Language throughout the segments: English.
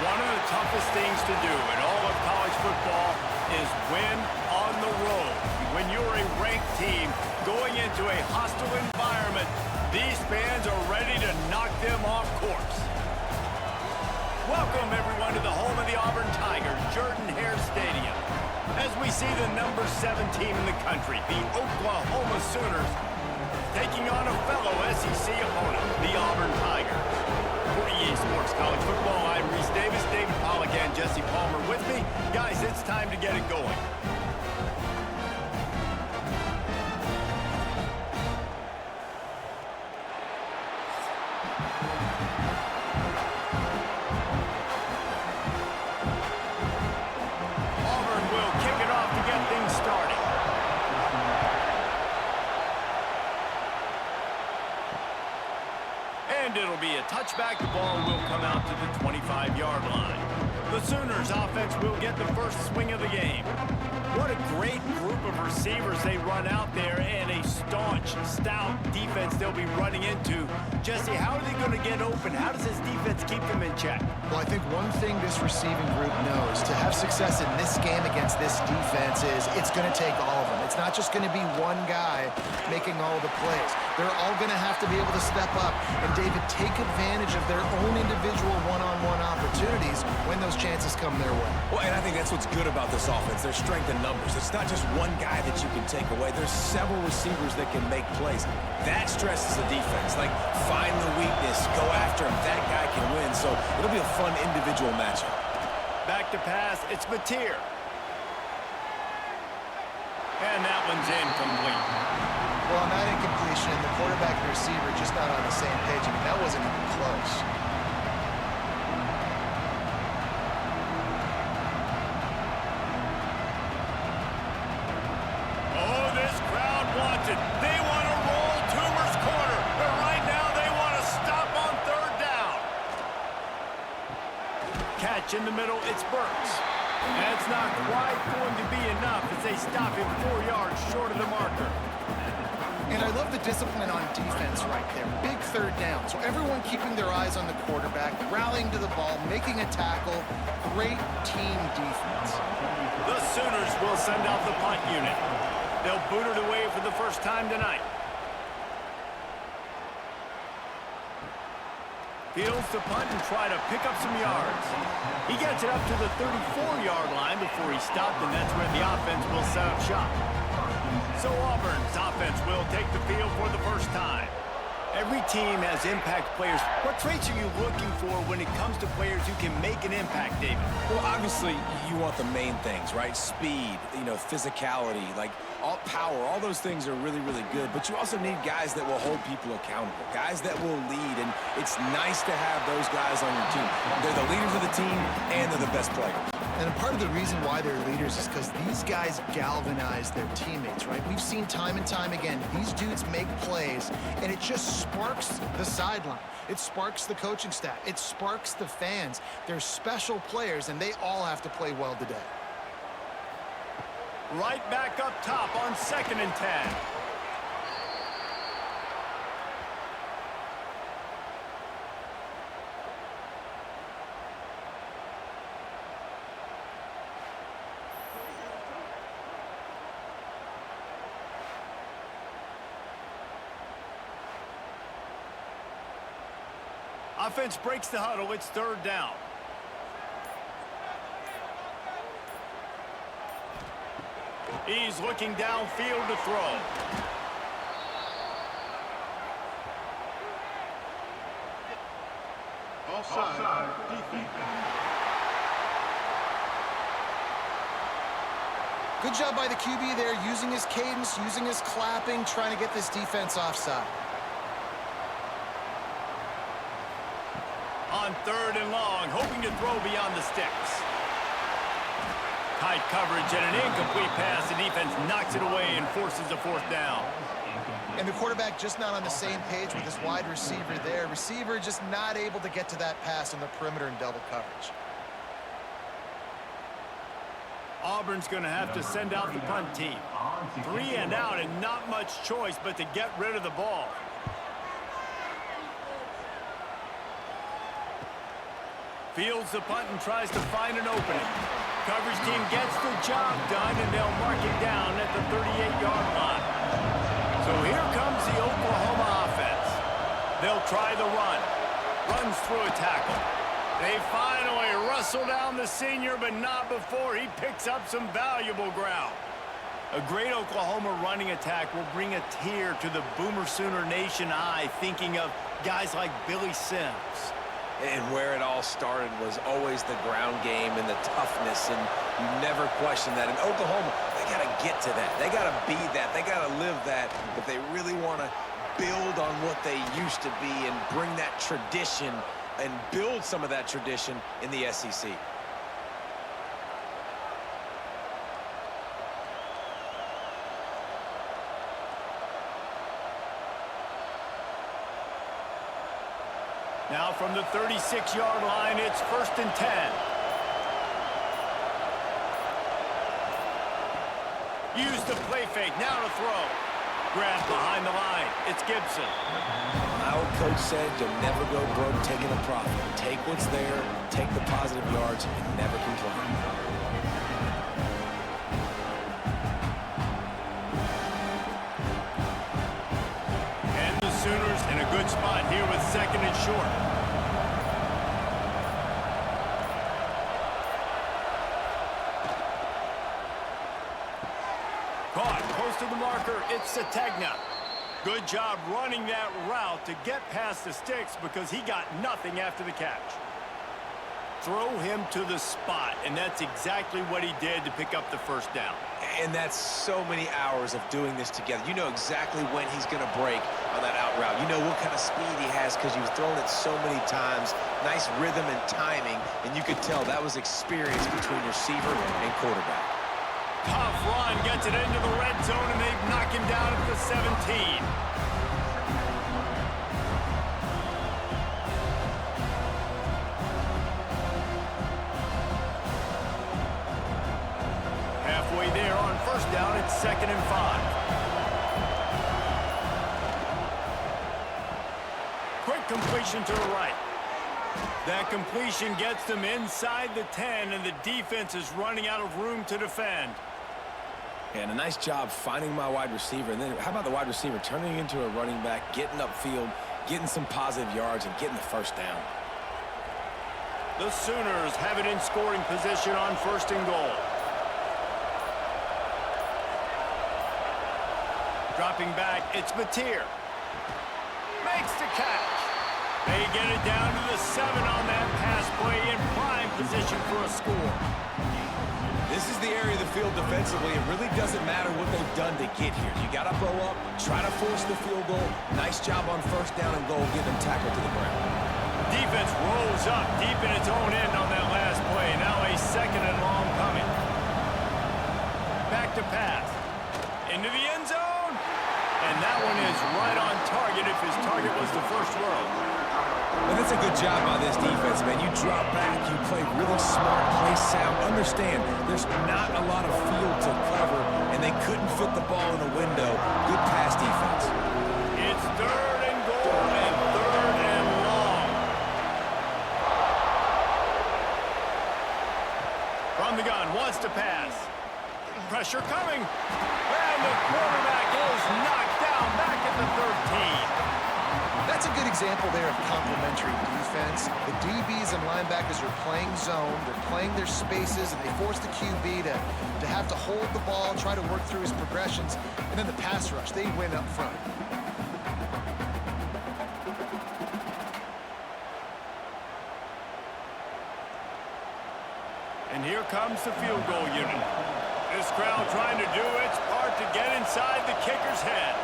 One of the toughest things to do in all of college football is win on the road. When you're a ranked team going into a hostile environment, these fans are ready to knock them off course. Welcome, everyone, to the home of the Auburn Tigers, Jordan-Hare Stadium. As we see the number 7 team in the country, the Oklahoma Sooners, taking on a fellow SEC opponent, the Auburn Tigers. For EA Sports College Football, I'm Reese Davis, David Pollack, and Jesse Palmer with me. Guys, it's time to get it going. Auburn will kick it off to get things started. And it'll be a touchback. The ball will come out to the 25-yard line. The Sooners offense will get the first swing of the game. What a great group of receivers they run out there, and a staunch, stout defense they'll be running into. Jesse, how are they going to get open? How does this defense keep them in check? Well, I think one thing this receiving group knows to have success in this game against this defense is it's going to take all of them. It's not just going to be one guy making all the plays. They're all going to have to be able to step up and, David, take advantage of their own individual one-on-one opportunities when those chances come their way. Well, and I think that's what's good about this offense. Their strength in numbers. It's not just one guy that you can take away. There's several receivers that can make plays. That stresses the defense. Like, find the weakness, go after him. That guy can win. So it'll be a fun individual matchup. Back to pass. It's Mateer. And that one's incomplete. Well, on that incompletion, the quarterback and receiver just not on the same page. I mean, that wasn't even close. Oh, this crowd wants it. They want to roll Toomer's corner. But right now, they want to stop on third down. Catch in the middle. It's Burks. That's not quite going to be enough as they stop him 4 yards short of the marker. And I love the discipline on defense right there. Big third down. So everyone keeping their eyes on the quarterback, rallying to the ball, making a tackle. Great team defense. The Sooners will send out the punt unit. They'll boot it away for the first time tonight. Fields to punt and try to pick up some yards. He gets it up to the 34-yard line before he stopped, and that's where the offense will set up shop. So Auburn's offense will take the field for the first time. Every team has impact players. What traits are you looking for when it comes to players who can make an impact, David? Well, obviously, you want the main things, right? Speed, physicality, like all power. All those things are really, really good. But you also need guys that will hold people accountable, guys that will lead. And it's nice to have those guys on your team. They're the leaders of the team, and they're the best players. And part of the reason why they're leaders is because these guys galvanize their teammates, right? We've seen time and time again, these dudes make plays, and it just sparks the sideline. It sparks the coaching staff. It sparks the fans. They're special players, and they all have to play well today. Right back up top on 2nd and 10. Offense breaks the huddle. It's 3rd down. He's looking downfield to throw. Offside. Defense. Good job by the QB there, using his cadence, using his clapping, trying to get this defense offside. On 3rd and long, hoping to throw beyond the sticks. Tight coverage and an incomplete pass. The defense knocks it away and forces a 4th down. And the quarterback just not on the same page with his wide receiver there. Receiver just not able to get to that pass on the perimeter in double coverage. Auburn's going to have to send out the punt team. 3 and out and not much choice but to get rid of the ball. Fields the punt and tries to find an opening. Coverage team gets the job done, and they'll mark it down at the 38-yard line. So here comes the Oklahoma offense. They'll try the run. Runs through a tackle. They finally wrestle down the senior, but not before he picks up some valuable ground. A great Oklahoma running attack will bring a tear to the Boomer Sooner Nation eye, thinking of guys like Billy Sims. And where it all started was always the ground game and the toughness, and you never question that. In Oklahoma, they got to get to that. They got to be that. They got to live that if they really want to build on what they used to be and bring that tradition and build some of that tradition in the SEC. Now from the 36-yard line, it's 1st and 10. Use the play fake, now to throw. Grab behind the line, it's Gibson. My old coach said you'll never go broke taking a profit. Take what's there, take the positive yards, and never complain. Sooners in a good spot here with 2nd and short. Caught close to the marker. It's Sategna. Good job running that route to get past the sticks because he got nothing after the catch. Throw him to the spot, and that's exactly what he did to pick up the 1st down. And that's so many hours of doing this together. You know exactly when he's going to break on that out route. You know what kind of speed he has because you've thrown it so many times. Nice rhythm and timing, and you could tell that was experience between receiver and quarterback. Tough run, gets it into the red zone, and they knock him down at the 17. Halfway there on 1st down, it's 2nd and 5. Quick completion to the right. That completion gets them inside the 10, and the defense is running out of room to defend. And a nice job finding my wide receiver. And then how about the wide receiver turning into a running back, getting upfield, getting some positive yards, and getting the 1st down. The Sooners have it in scoring position on 1st and goal. Dropping back, it's Mateer. Makes the catch. They get it down to the 7 on that pass play in prime position for a score. This is the area of the field defensively. It really doesn't matter what they've done to get here. You got to blow up, try to force the field goal. Nice job on 1st down and goal, get them tackled to the ground. Defense rolls up deep in its own end on that last play. Now a 2nd and long coming. Back to pass. Into the end zone. And that one is right on target if his target was the 1st row. And that's a good job by this defense, man. You drop back, you play really smart, play sound. Understand, there's not a lot of field to cover, and they couldn't fit the ball in the window. Good pass defense. It's 3rd and goal and 3rd and long. From the gun, wants to pass. Pressure coming. And the quarterback is knocked down back at the 13. That's a good example there of complementary defense. The DBs and linebackers are playing zone, they're playing their spaces, and they force the QB to have to hold the ball, try to work through his progressions, and then the pass rush, they win up front. And here comes the field goal unit. This crowd trying to do its part to get inside the kicker's head.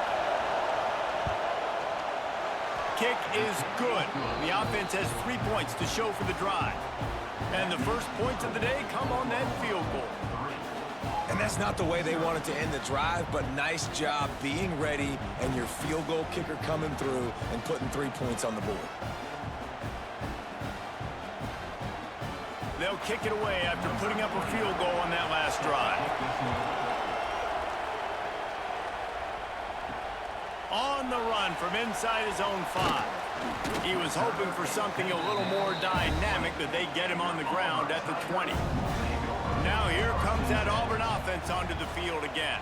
Kick is good. The offense has 3 points to show for the drive. And the first points of the day come on that field goal. And that's not the way they wanted to end the drive, but nice job being ready and your field goal kicker coming through and putting 3 points on the board. They'll kick it away after putting up a field goal on that last drive. On the run from inside his own 5. He was hoping for something a little more dynamic, but they get him on the ground at the 20. Now here comes that Auburn offense onto the field again.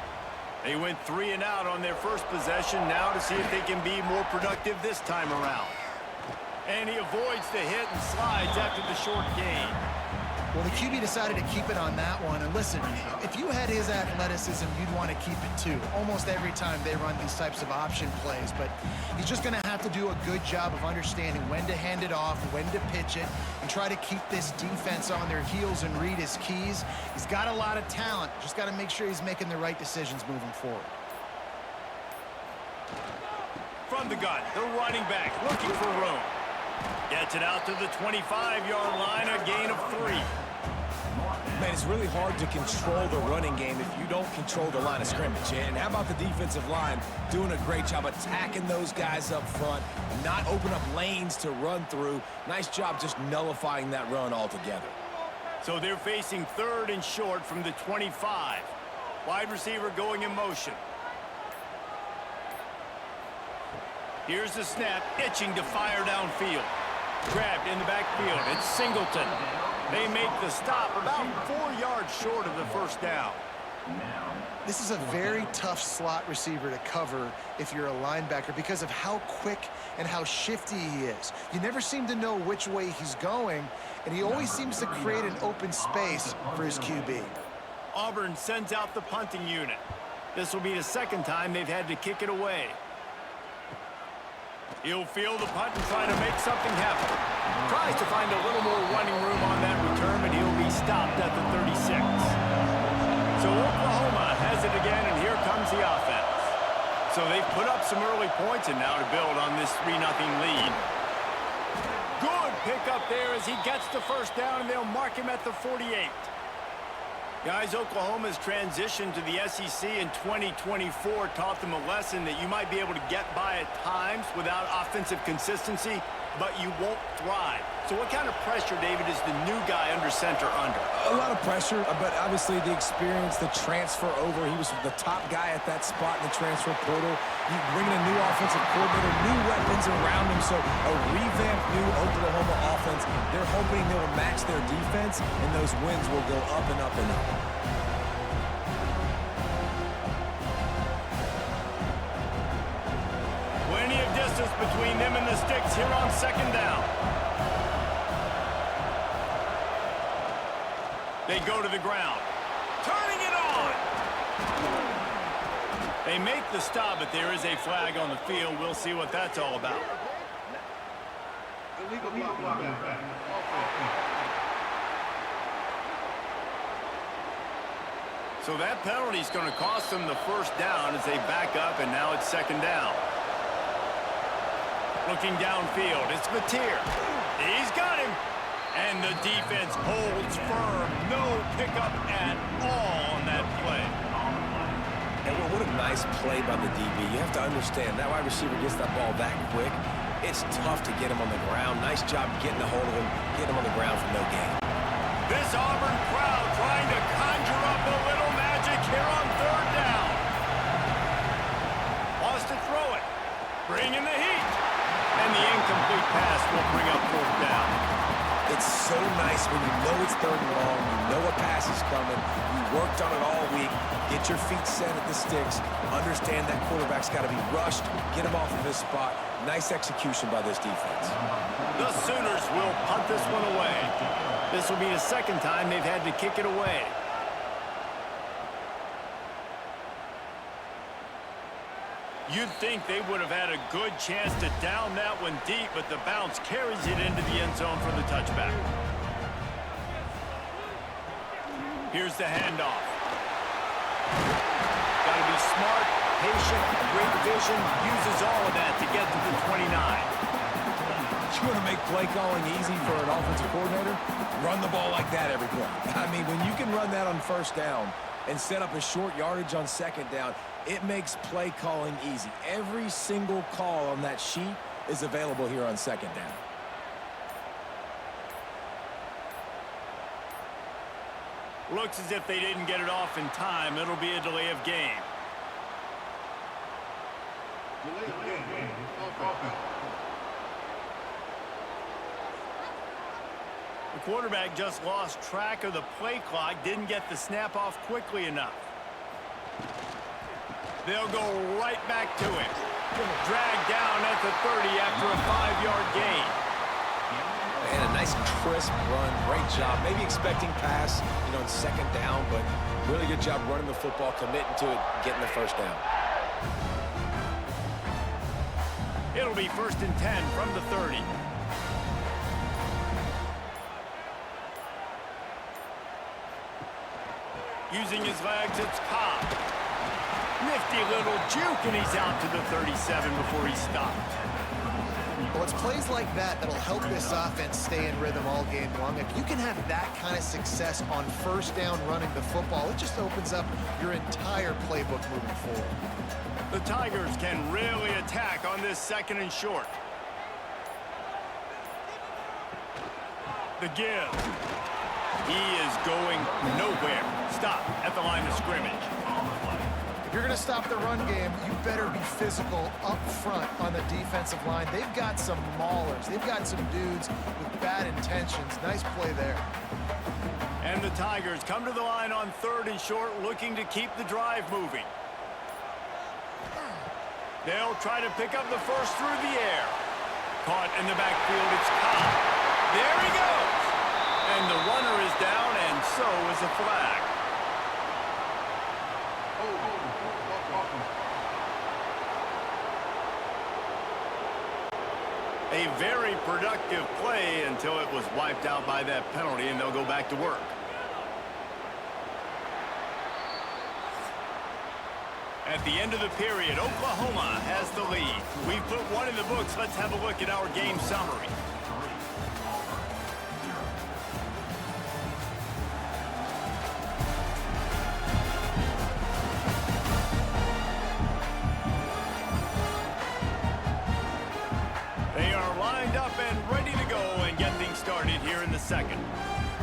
They went 3 and out on their first possession, now to see if they can be more productive this time around. And he avoids the hit and slides after the short gain. Well, the QB decided to keep it on that one. And listen, if you had his athleticism, you'd want to keep it too. Almost every time they run these types of option plays. But he's just going to have to do a good job of understanding when to hand it off, when to pitch it, and try to keep this defense on their heels and read his keys. He's got a lot of talent. Just got to make sure he's making the right decisions moving forward. From the gun, the running back looking for room. Gets it out to the 25-yard line, a gain of 3. Man, it's really hard to control the running game if you don't control the line of scrimmage. And how about the defensive line doing a great job attacking those guys up front, not open up lanes to run through. Nice job just nullifying that run altogether. So they're facing 3rd and short from the 25. Wide receiver going in motion. Here's the snap, itching to fire downfield. Grabbed in the backfield, it's Singleton. They make the stop about 4 yards short of the first down. This is a very tough slot receiver to cover if you're a linebacker because of how quick and how shifty he is. You never seem to know which way he's going, and he always seems to create an open space for his QB. Auburn sends out the punting unit. This will be the 2nd time they've had to kick it away. He'll field the punt and try to make something happen. Tries to find a little more running room on that return, but he'll be stopped at the 36. So Oklahoma has it again, and here comes the offense. So they've put up some early points, and now to build on this 3-0 lead. Good pickup there as he gets the first down, and they'll mark him at the 48. Guys, Oklahoma's transition to the SEC in 2024 taught them a lesson that you might be able to get by at times without offensive consistency, but you won't thrive. So what kind of pressure, David, is the new guy under center under? A lot of pressure, but obviously the experience, the transfer over. He was the top guy at that spot in the transfer portal. You bring in a new offensive coordinator, new weapons around him, so a revamped new Oklahoma offense. They're hoping they'll match their defense, and those wins will go up and up and up. Plenty of distance between them and the sticks here on 2nd down. They go to the ground. Turning it on! They make the stop, but there is a flag on the field. We'll see what that's all about. Illegal block. So that penalty is going to cost them the first down as they back up, and now it's 2nd down. Looking downfield, it's Mateer. He's got him. And the defense holds firm. No pickup at all on that play. And what a nice play by the DB. You have to understand, that wide receiver gets that ball that quick. It's tough to get him on the ground. Nice job getting a hold of him, getting him on the ground for no gain. This Auburn crowd trying to conjure up a little magic here on 3rd down. Wants to throw it. Bring in the heat. And the incomplete pass will bring up 4th down. It's so nice when you know it's 3rd and long, you know a pass is coming, you worked on it all week, get your feet set at the sticks, understand that quarterback's got to be rushed, get him off of his spot. Nice execution by this defense. The Sooners will punt this one away. This will be the 2nd time they've had to kick it away. You'd think they would have had a good chance to down that one deep, but the bounce carries it into the end zone for the touchback. Here's the handoff. Got to be smart, patient, great vision, uses all of that to get to the 29. You want to make play calling easy for an offensive coordinator? Run the ball like that every play. I mean, when you can run that on 1st down and set up a short yardage on 2nd down, it makes play calling easy. Every single call on that sheet is available here on 2nd down. Looks as if they didn't get it off in time. It'll be a delay of game. The quarterback just lost track of the play clock, didn't get the snap off quickly enough. They'll go right back to him. Dragged down at the 30 after a 5-yard gain. And a nice crisp run. Great job. Maybe expecting pass, in second down, but really good job running the football, committing to it, getting the first down. It'll be 1st and 10 from the 30. Using his legs, it's Cobb. Nifty little juke, and he's out to the 37 before he stopped. Well, it's plays like that that'll help this offense stay in rhythm all game long. If you can have that kind of success on first down running the football, it just opens up your entire playbook moving forward. The Tigers can really attack on this 2nd and short. The give. He is going nowhere. Stop at the line of scrimmage. If you're going to stop the run game, you better be physical up front on the defensive line. They've got some maulers. They've got some dudes with bad intentions. Nice play there. And the Tigers come to the line on 3rd and short, looking to keep the drive moving. They'll try to pick up the first through the air. Caught in the backfield, it's Cobb. There he goes! And the runner is down, and so is a flag. A very productive play until it was wiped out by that penalty, and they'll go back to work. At the end of the period, Oklahoma has the lead. We've put one in the books. Let's have a look at our game summary. They are lined up and ready to go and get things started here in the 2nd.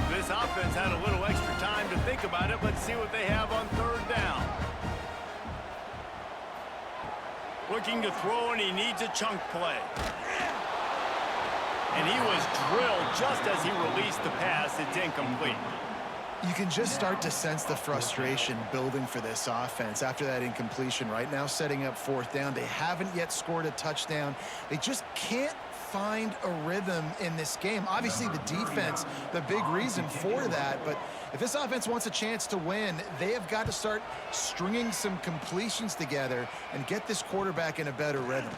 This offense had a little extra time to think about it. Let's see what they have on 3rd down. Looking to throw, and he needs a chunk play. And he was drilled just as he released the pass. It's incomplete. You can just start to sense the frustration building for this offense after that incompletion. Right now, setting up 4th down. They haven't yet scored a touchdown. They just can't find a rhythm in this game. Obviously, the defense, the big reason for that. But if this offense wants a chance to win, they have got to start stringing some completions together and get this quarterback in a better rhythm.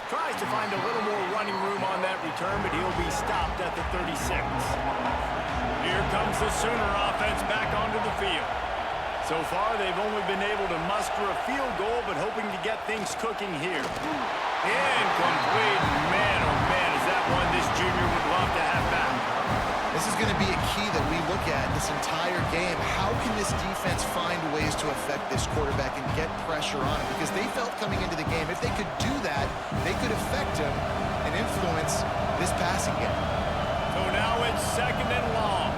Tries to find a little more running room on that return, but he'll be stopped at the 36. Here comes the Sooner offense back onto the field. So far, they've only been able to muster a field goal, but hoping to get things cooking here. Incomplete. Man, oh man, is that one this junior would love to have back. This is going to be a key that we look at this entire game. How can this defense find ways to affect this quarterback and get pressure on him? Because they felt coming into the game, if they could do that, they could affect him and influence this passing game. So now it's 2nd and long.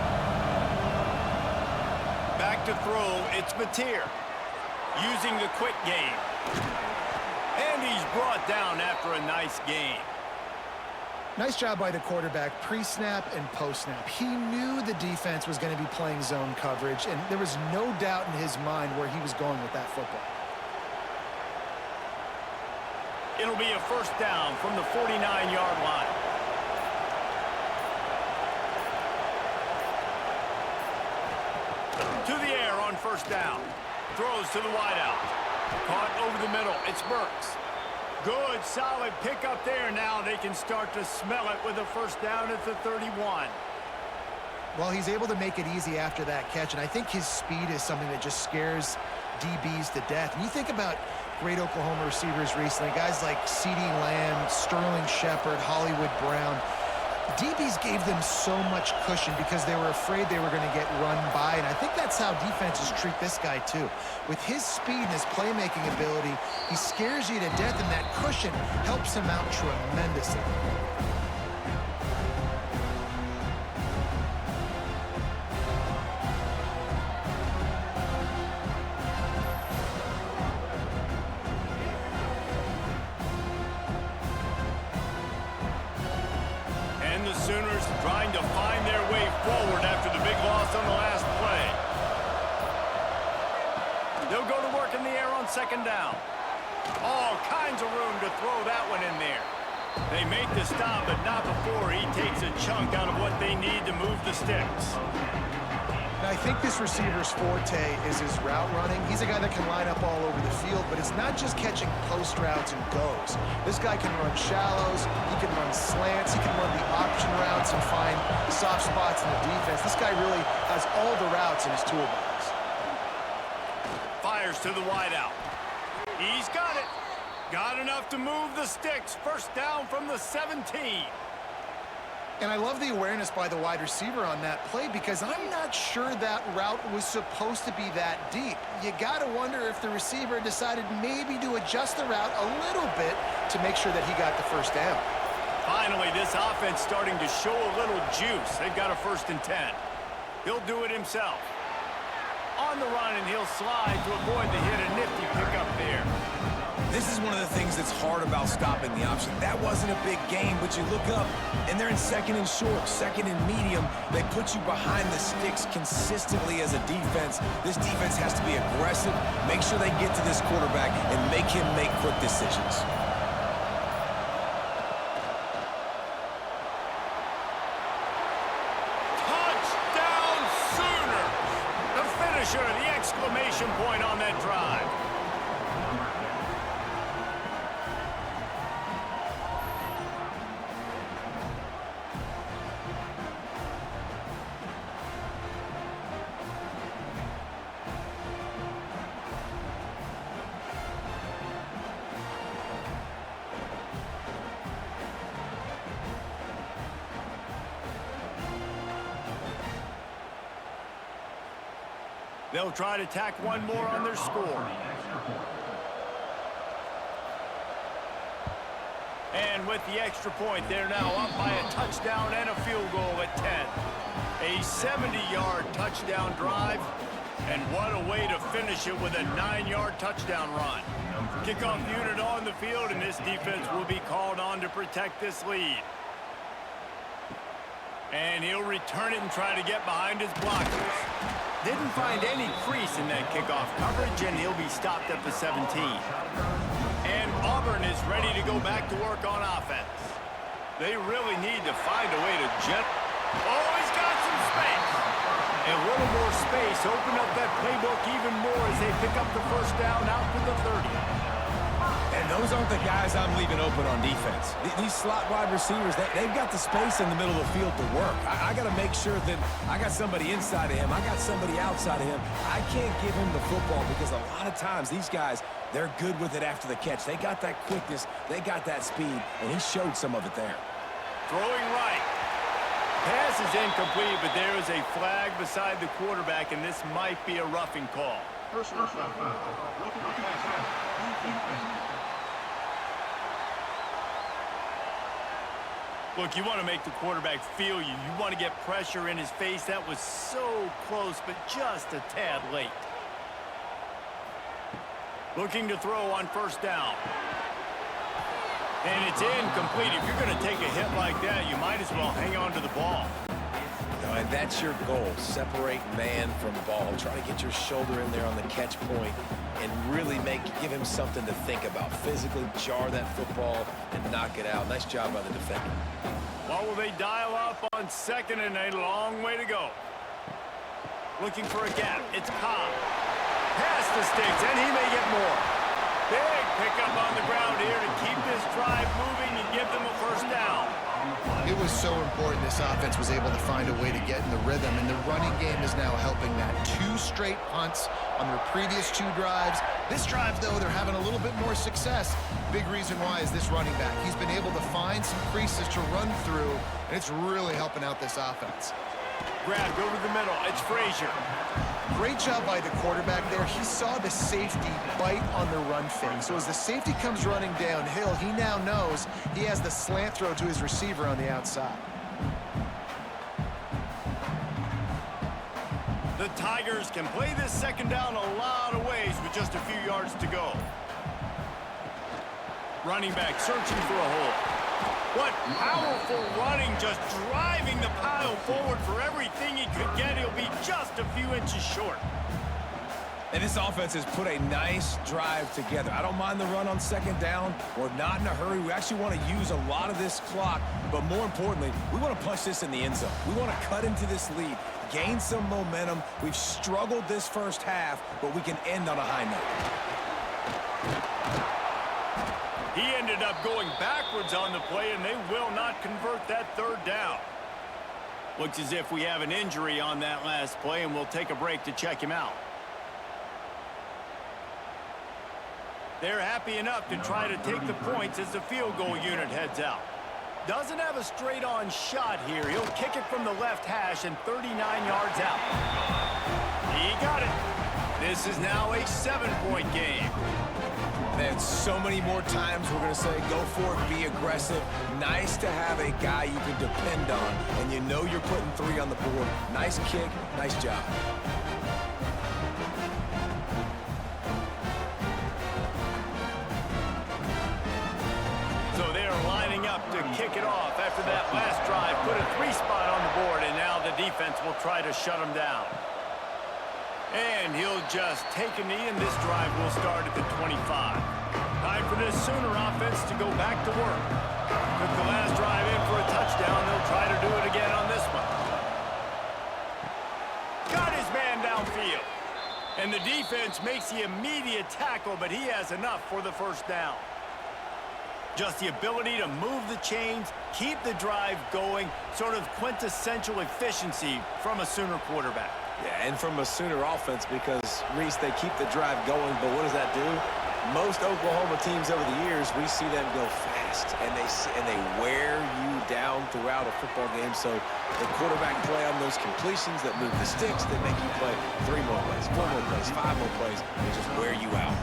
Back to throw, it's Mateer. Using the quick game. And he's brought down after a nice gain. Nice job by the quarterback, pre-snap and post-snap. He knew the defense was going to be playing zone coverage, and there was no doubt in his mind where he was going with that football. It'll be a 1st down from the 49-yard line. To the air on 1st down. Throws to the wideout. Caught over the middle. It's Burks. Good, solid pickup there. Now they can start to smell it with a 1st down at the 31. Well, he's able to make it easy after that catch, and I think his speed is something that just scares DBs to death. And you think about great Oklahoma receivers recently, guys like CeeDee Lamb, Sterling Shepard, Hollywood Brown. DBs gave them so much cushion because they were afraid they were going to get run by, and I think that's how defenses treat this guy too. With his speed and his playmaking ability, he scares you to death, and that cushion helps him out tremendously. Sooners trying to find their way forward after the big loss on the last play. They'll go to work in the air on second down. All kinds of room to throw that one in there. They make the stop, but not before he takes a chunk out of what they need to move the sticks. Now, I think this receiver's forte is his route running. He's a guy that can line up all over the field, but it's not just catching post routes and goes. This guy can run shallows, he can run slants, he can run the option routes and find soft spots in the defense. This guy really has all the routes in his toolbox. Fires to the wideout. He's got it. Got enough to move the sticks. First down from the 17. And I love the awareness by the wide receiver on that play because I'm not sure that route was supposed to be that deep. You got to wonder if the receiver decided maybe to adjust the route a little bit to make sure that he got the first down. Finally, this offense starting to show a little juice. They've got a 1st and 10. He'll do it himself. On the run, and he'll slide to avoid the hit. A nifty pickup there. This is one of the things that's hard about stopping the option. That wasn't a big gain, but you look up, and they're in 2nd and short, 2nd and medium. They put you behind the sticks consistently as a defense. This defense has to be aggressive, make sure they get to this quarterback, and make him make quick decisions. Touchdown Sooners! The finisher, the exclamation point on that drive. They'll try to tack one more on their score. And with the extra point, they're now up by a touchdown and a field goal at 10. A 70-yard touchdown drive, and what a way to finish it with a 9-yard touchdown run. Kickoff unit on the field, and this defense will be called on to protect this lead. And he'll return it and try to get behind his blockers. Didn't find any crease in that kickoff coverage, and he'll be stopped at the 17. And Auburn is ready to go back to work on offense. They really need to find a way to Oh, he's got some space. And a little more space. Open up that playbook even more as they pick up the 1st down out to the 30. And those aren't the guys I'm leaving open on defense. These slot wide receivers, they've got the space in the middle of the field to work. I got to make sure that I got somebody inside of him. I got somebody outside of him. I can't give him the football because a lot of times these guys, they're good with it after the catch. They got that quickness. They got that speed, and he showed some of it there. Throwing right. Pass is incomplete, but there is a flag beside the quarterback, and this might be a roughing call. Personal foul. Roughing pass. Look, you want to make the quarterback feel you. You want to get pressure in his face. That was so close, but just a tad late. Looking to throw on 1st down. And it's incomplete. If you're going to take a hit like that, you might as well hang on to the ball. And that's your goal. Separate man from ball. Try to get your shoulder in there on the catch point and really give him something to think about. Physically jar that football and knock it out. Nice job by the defender. What will they dial up on 2nd and a long way to go? Looking for a gap. It's Cobb. Past the sticks, and he may get more. Big pickup on the ground here to keep this drive moving and give them a 1st down. It was so important this offense was able to find a way to get in the rhythm, and the running game is now helping that. 2 straight punts on their previous 2 drives. This drive, though, they're having a little bit more success. Big reason why is this running back. He's been able to find some creases to run through, and it's really helping out this offense. Grab, go to the middle. It's Frazier. Great job by the quarterback there. He saw the safety bite on the run fake. So as the safety comes running downhill, he now knows he has the slant throw to his receiver on the outside. The Tigers can play this 2nd down a lot of ways with just a few yards to go. Running back searching for a hole. What powerful running, just driving the pile forward for everything he could get. He'll be just a few inches short. And this offense has put a nice drive together. I don't mind the run on second down. We're not in a hurry. We actually want to use a lot of this clock, but more importantly, we want to punch this in the end zone. We want to cut into this lead, gain some momentum. We've struggled this first half, but we can end on a high note. He ended up going backwards on the play, and they will not convert that third down. Looks as if we have an injury on that last play, and we'll take a break to check him out. They're happy enough to try to take the points as the field goal unit heads out. Doesn't have a straight-on shot here. He'll kick it from the left hash and 39 yards out. He got it. This is now a 7-point game. And so many more times we're going to say, go for it, be aggressive. Nice to have a guy you can depend on, and you know you're putting 3 on the board. Nice kick, nice job. So they are lining up to kick it off after that last drive. Put a 3-spot on the board, and now the defense will try to shut him down. And he'll just take a knee, and this drive will start at the 25. Time for this Sooner offense to go back to work. Took the last drive in for a touchdown. They'll try to do it again on this one. Got his man downfield. And the defense makes the immediate tackle, but he has enough for the first down. Just the ability to move the chains, keep the drive going, sort of quintessential efficiency from a Sooner quarterback. Yeah, and from a Sooner offense, because, Reese, they keep the drive going, but what does that do? Most Oklahoma teams over the years, we see them go fast, and they wear you down throughout a football game. So the quarterback play on those completions that move the sticks, that make you play 3 more plays, 4 more plays, 5 more plays, and just wear you out.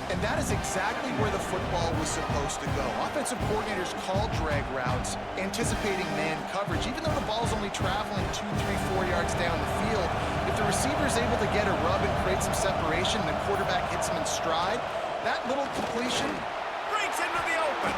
And that is exactly where the football was supposed to go. Offensive coordinators call drag routes, anticipating man coverage. Even though the ball's only traveling 2, 3, 4 yards down the field, if the receiver is able to get a rub and create some separation, and the quarterback hits him in stride, that little completion Breaks into the open.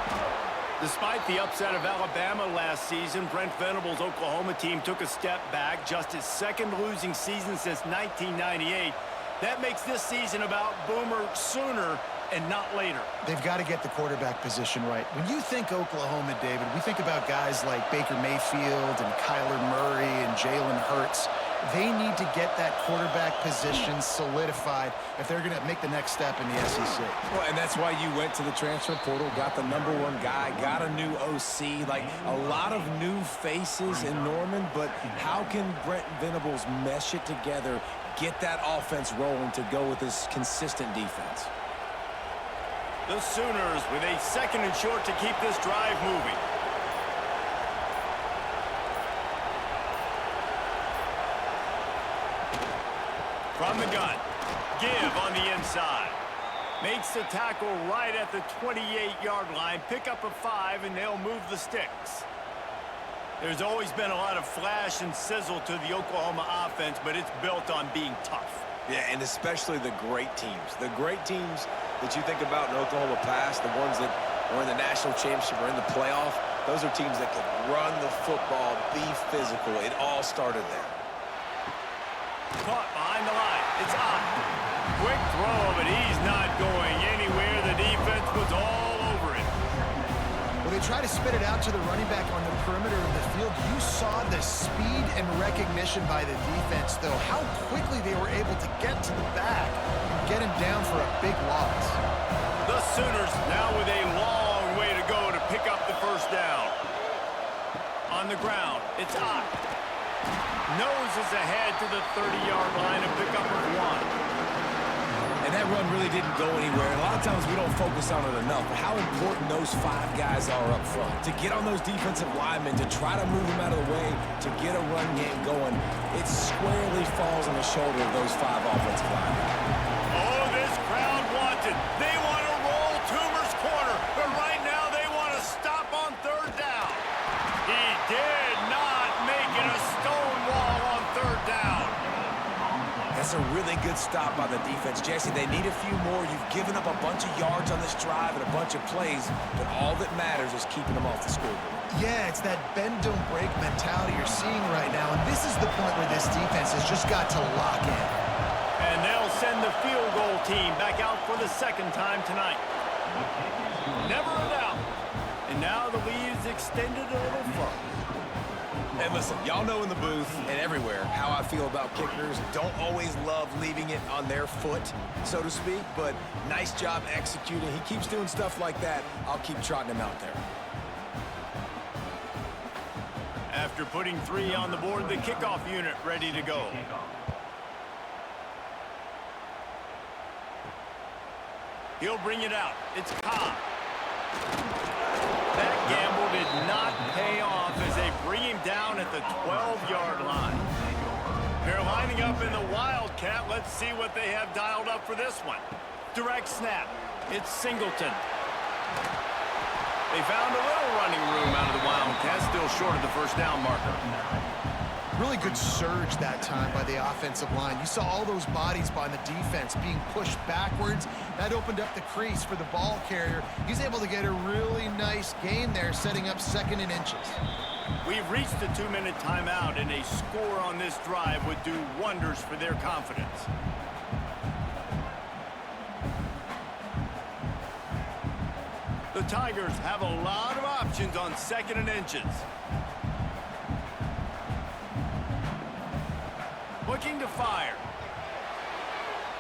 Despite the upset of Alabama last season, Brent Venables' Oklahoma team took a step back, just his 2nd losing season since 1998. That makes this season about Boomer sooner and not later. They've got to get the quarterback position right. When you think Oklahoma, David, we think about guys like Baker Mayfield and Kyler Murray and Jalen Hurts. They need to get that quarterback position solidified if they're going to make the next step in the SEC. Well, and that's why you went to the transfer portal, got the #1 guy, got a new OC, like a lot of new faces in Norman, but how can Brent Venables mesh it together, get that offense rolling to go with this consistent defense? The Sooners with a 2nd and short to keep this drive moving. From the gun, give on the inside. Makes the tackle right at the 28-yard line. Pick up a 5, and they'll move the sticks. There's always been a lot of flash and sizzle to the Oklahoma offense, but it's built on being tough. Yeah, and especially the great teams. The great teams that you think about in Oklahoma past, the ones that were in the national championship or in the playoff, those are teams that could run the football, be physical. It all started there. Caught behind the line. It's on. Quick throw, but he's not going anywhere. The defense was all over it. When they try to spit it out to the running back on the perimeter of the field, you saw the speed and recognition by the defense, though, how quickly they were able to get to the back and get him down for a big loss. The Sooners now with a long way to go to pick up the first down. On the ground, it's on. Noses ahead to the 30-yard line and pick up of 1. And that run really didn't go anywhere. And a lot of times we don't focus on it enough, but how important those 5 guys are up front. To get on those defensive linemen, to try to move them out of the way, to get a run game going, it squarely falls on the shoulder of those 5 offensive linemen. Oh, this crowd wants it. They want to roll Toomer's corner, but right now they want to stop on 3rd down. He did not make it a stone wall on 3rd down. That's a really good stop by the defense. Jesse, they need a few more. You've given up a bunch of yards on this drive and a bunch of plays, but all that matters is keeping them off the scoreboard. Yeah, it's that bend, don't break mentality you're seeing right now, and this is the point where this defense has just got to lock in. And they'll send the field goal team back out for the second time tonight. Never a doubt. And now the lead is extended a little further. And listen, y'all know in the booth and everywhere how I feel about kickers. Don't always love leaving it on their foot, so to speak, but nice job executing. He keeps doing stuff like that. I'll keep trotting him out there. After putting 3 on the board, the kickoff unit ready to go. He'll bring it out. It's Cobb. That gamble did not pay off as they bring him down at the 12-yard line. They're lining up in the Wildcat. Let's see what they have dialed up for this one. Direct snap. It's Singleton. They found a little running room out of the Wildcat, still short of the first down marker. Really good surge that time by the offensive line. You saw all those bodies by the defense being pushed backwards. That opened up the crease for the ball carrier. He's able to get a really nice gain there, setting up 2nd and inches. We've reached the 2-minute timeout, and a score on this drive would do wonders for their confidence. The Tigers have a lot of options on 2nd and inches. Looking to fire.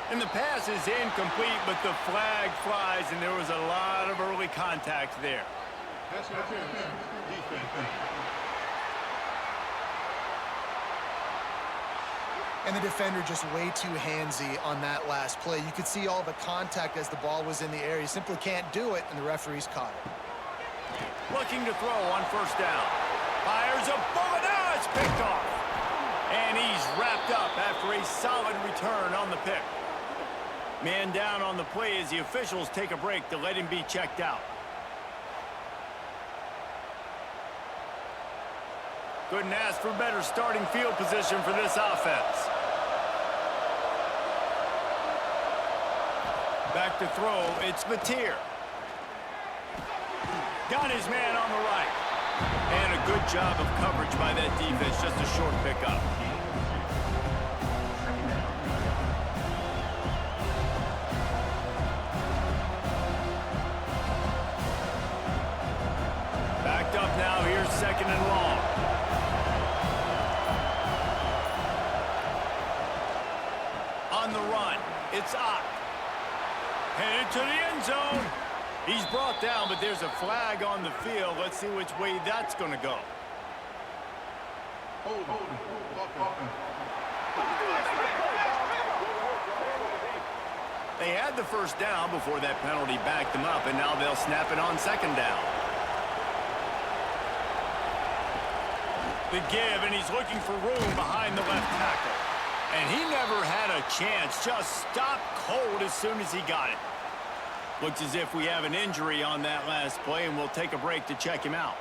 And the pass is incomplete, but the flag flies, and there was a lot of early contact there. That's it. Defense. And the defender just way too handsy on that last play. You could see all the contact as the ball was in the air. He simply can't do it, and the referees caught it. Looking to throw on 1st down. Fires a bullet. Now it's picked off. And he's wrapped up after a solid return on the pick. Man down on the play as the officials take a break to let him be checked out. Couldn't ask for better starting field position for this offense. Back to throw, it's Mateer. Got his man on the right. And a good job of coverage by that defense, just a short pickup. Backed up now, here's 2nd and long. On the run, it's Ott. Headed to the end zone. He's brought down, but there's a flag on the field. Let's see which way that's going to go. They had the 1st down before that penalty backed them up, and now they'll snap it on 2nd down. The give, and he's looking for room behind the left tackle. And he never had a chance, just stopped cold as soon as he got it. Looks as if we have an injury on that last play, and we'll take a break to check him out.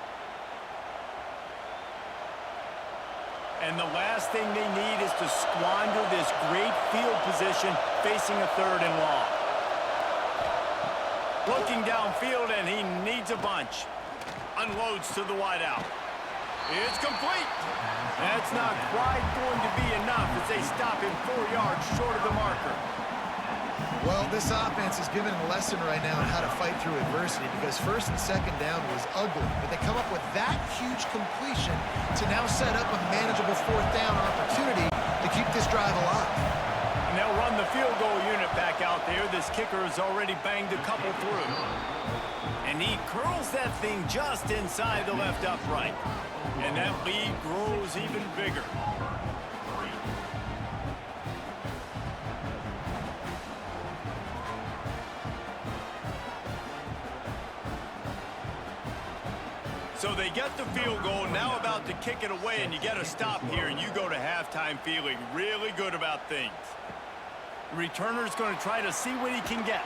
And the last thing they need is to squander this great field position facing a 3rd and long. Looking downfield, and he needs a bunch. Unloads to the wideout. It's complete. That's not quite going to be enough as they stop him 4 yards short of the marker. Well, this offense is giving a lesson right now on how to fight through adversity, because 1st and 2nd down was ugly, but they come up with that huge completion to now set up a manageable 4th down opportunity to keep this drive alive. And they'll run the field goal unit back out there. This kicker has already banged a couple through. And he curls that thing just inside the left upright. And that lead grows even bigger. So they get the field goal, now about to kick it away, and you get a stop here, and you go to halftime feeling really good about things. The returner's going to try to see what he can get.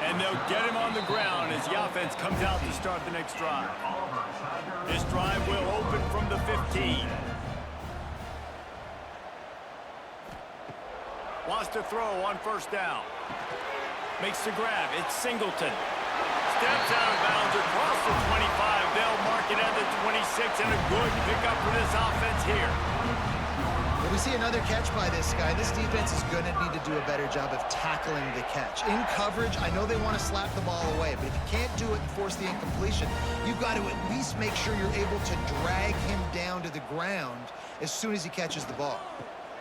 And they'll get him on the ground as the offense comes out to start the next drive. This drive will open from the 15. Wants to throw on first down. Makes the grab. It's Singleton. Steps out of bounds across the 25. They'll mark it at the 26, and a good pickup for this offense here. Well, we see another catch by this guy. This defense is going to need to do a better job of tackling the catch. In coverage, I know they want to slap the ball away, but if you can't do it and force the incompletion, you've got to at least make sure you're able to drag him down to the ground as soon as he catches the ball.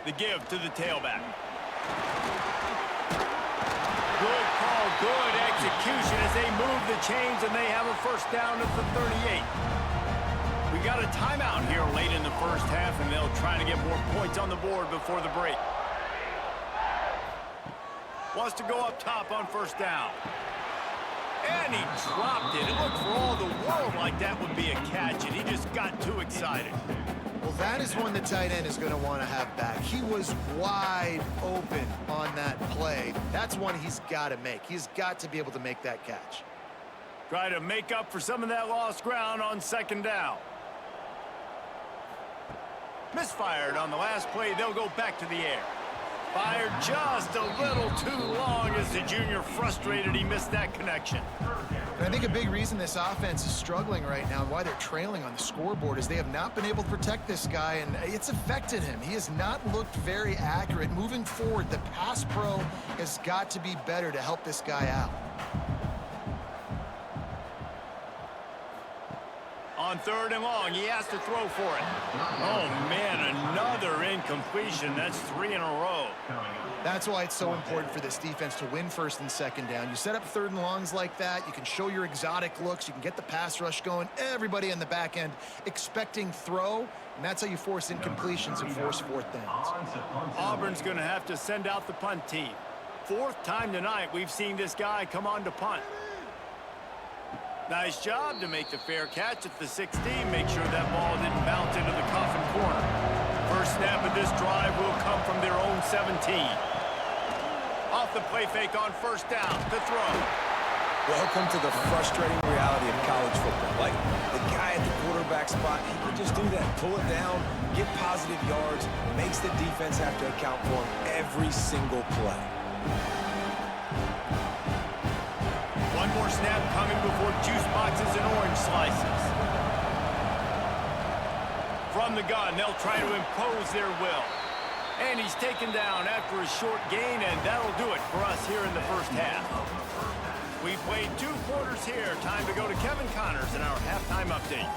The give to the tailback. Good call, good execution as they move the chains, and they have a first down at the 38. We got a timeout here late in the first half, and they'll try to get more points on the board before the break. Wants to go up top on first down. And he dropped it. It looked for all the world like that would be a catch, and he just got too excited. Well, that is one the tight end is going to want to have back. He was wide open on that play. That's one he's got to make. He's got to be able to make that catch. Try to make up for some of that lost ground on second down. Misfired on the last play. They'll go back to the air. Fired just a little too long as the junior frustrated he missed that connection. And I think a big reason this offense is struggling right now and why they're trailing on the scoreboard is they have not been able to protect this guy, and it's affected him. He has not looked very accurate. Moving forward, the pass pro has got to be better to help this guy out. On third and long, he has to throw for it. Oh, man, another incompletion. That's 3 in a row. That's why it's so important for this defense to win first and second down. You set up third and longs like that, you can show your exotic looks, you can get the pass rush going, everybody in the back end expecting throw, and that's how you force incompletions and force fourth downs. Auburn's going to have to send out the punt team. Fourth time tonight we've seen this guy come on to punt. Nice job to make the fair catch at the 16. Make sure that ball didn't bounce into the coffin corner. First snap of this drive will come from their own 17. Off the play fake on first down to throw. Welcome to the frustrating reality of college football. Like, the guy at the quarterback spot, he can just do that. Pull it down, get positive yards, makes the defense have to account for him every single play. One more snap coming before juice boxes and orange slices. From the gun, they'll try to impose their will. And he's taken down after a short gain, and that'll do it for us here in the first half. We played 2 quarters here. Time to go to Kevin Connors in our halftime update.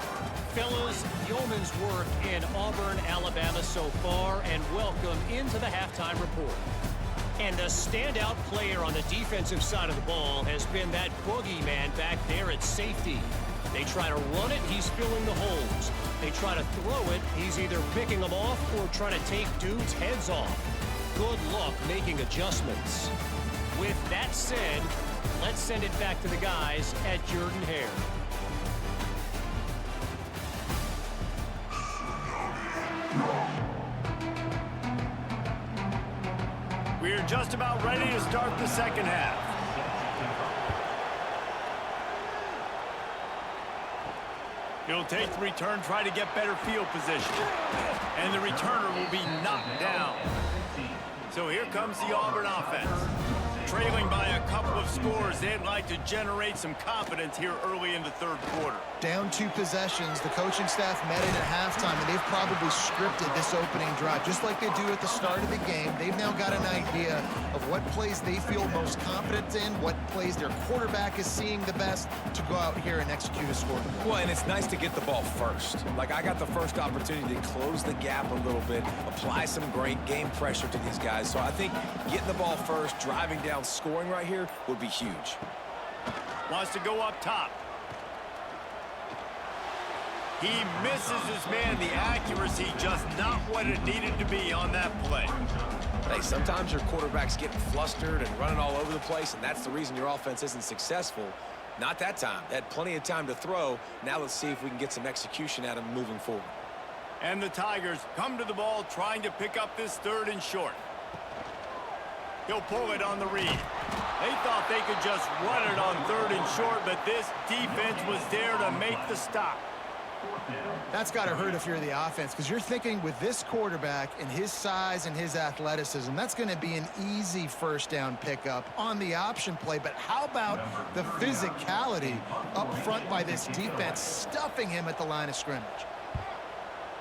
Fellas, yeoman's work in Auburn, Alabama so far, and welcome into the halftime report. And the standout player on the defensive side of the ball has been that boogeyman back there at safety. They try to run it, he's filling the holes. They try to throw it, he's either picking them off or trying to take dudes' heads off. Good luck making adjustments. With that said, let's send it back to the guys at Jordan Hare. We're just about ready to start the second half. He'll take the return, try to get better field position. And the returner will be knocked down. So here comes the Auburn offense. Trailing by a couple of scores, they'd like to generate some confidence here early in the third quarter. Down 2 possessions, the coaching staff met in at halftime, and they've probably scripted this opening drive. Just like they do at the start of the game, they've now got an idea of what plays they feel most confident in, what plays their quarterback is seeing the best to go out here and execute a score. Well, and it's nice to get the ball first. Like, I got the first opportunity to close the gap a little bit, apply some great game pressure to these guys. So I think getting the ball first, driving down, scoring right here would be huge. Wants to go up top. He misses his man. The accuracy just not what it needed to be on that play. Hey, sometimes your quarterback's getting flustered and running all over the place, and that's the reason your offense isn't successful. Not that time. They had plenty of time to throw. Now let's see if we can get some execution out of him moving forward. And the Tigers come to the ball trying to pick up this third and short. He'll pull it on the read. They thought they could just run it on third and short, but this defense was there to make the stop. That's got to hurt if you're the offense, because you're thinking with this quarterback and his size and his athleticism, that's going to be an easy first down pickup on the option play. But how about the physicality up front by this defense, stuffing him at the line of scrimmage?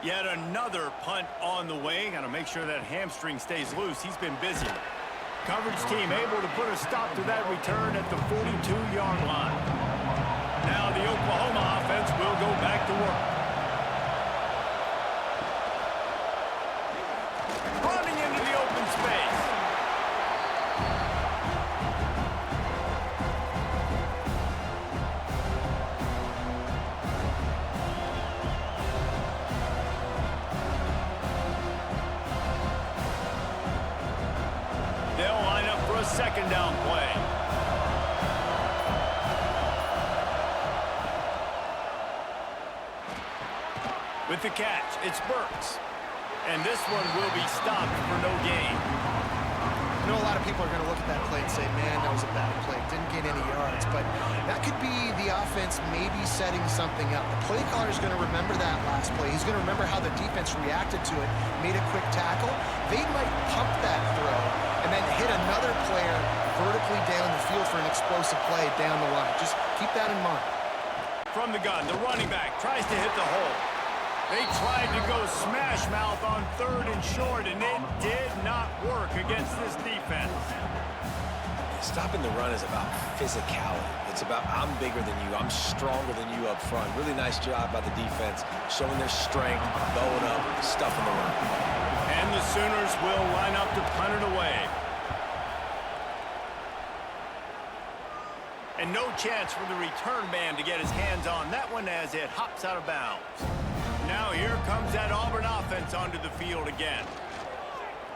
Yet another punt on the way. Got to make sure that hamstring stays loose. He's been busy. Coverage team able to put a stop to that return at the 42-yard line. Now the Oklahoma offense will go back to work. Running into the open space. They'll line up for a second down play. With the catch, it's Burks. And this one will be stopped for no gain. I know a lot of people are going to look at that play and say, man, that was a bad play. Didn't gain any yards. But that could be the offense maybe setting something up. The play caller is going to remember that last play. He's going to remember how the defense reacted to it, made a quick tackle. They might pump that throw and then hit another player vertically down the field for an explosive play down the line. Just keep that in mind. From the gun, the running back tries to hit the hole. They tried to go smash mouth on 3rd and short, and it did not work against this defense. Stopping the run is about physicality. It's about I'm bigger than you. I'm stronger than you up front. Really nice job by the defense, showing their strength, bowing up, stuffing the run. And the Sooners will line up to punt it away. And no chance for the return man to get his hands on that one as it hops out of bounds. Now here comes that Auburn offense onto the field again.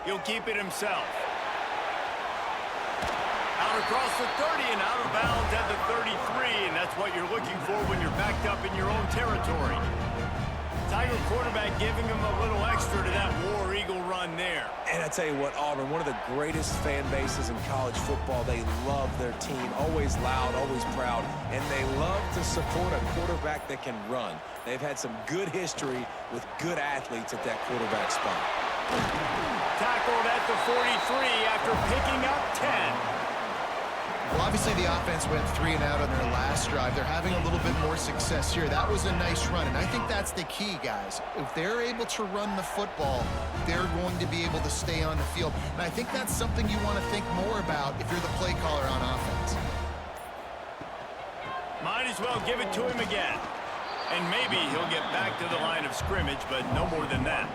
He'll keep it himself. Out across the 30 and out of bounds at the 33, and that's what you're looking for when you're backed up in your own territory. Tiger quarterback giving him a little extra to that War Eagle run there. And I tell you what, Auburn, one of the greatest fan bases in college football. They love their team, always loud, always proud, and they love to support a quarterback that can run. They've had some good history with good athletes at that quarterback spot. Tackled at the 43 after picking up 10. Well, obviously the offense went 3 and out on their last drive. They're having a little bit more success here. That was a nice run, and I think that's the key, guys. If they're able to run the football, they're going to be able to stay on the field. And I think that's something you want to think more about if you're the play caller on offense. Might as well give it to him again. And maybe he'll get back to the line of scrimmage, but no more than that.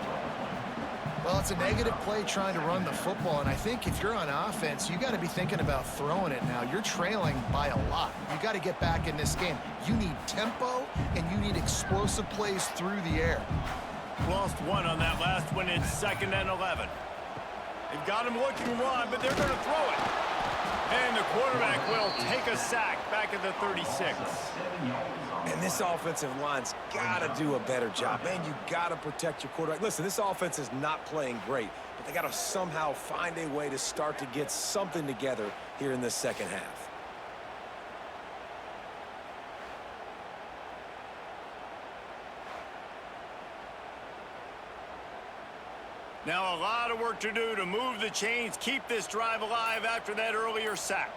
Well, it's a negative play trying to run the football, and I think if you're on offense, you got to be thinking about throwing it now. You're trailing by a lot. You got to get back in this game. You need tempo, and you need explosive plays through the air. Lost one on that last one. It's 2nd and 11. They've got him looking wide, but they're going to throw it. And the quarterback will take a sack back at the 36. And this offensive line's got to do a better job. Man, you got to protect your quarterback. Listen, this offense is not playing great, but they got to somehow find a way to start to get something together here in this second half. Now a lot of work to do to move the chains, keep this drive alive after that earlier sack.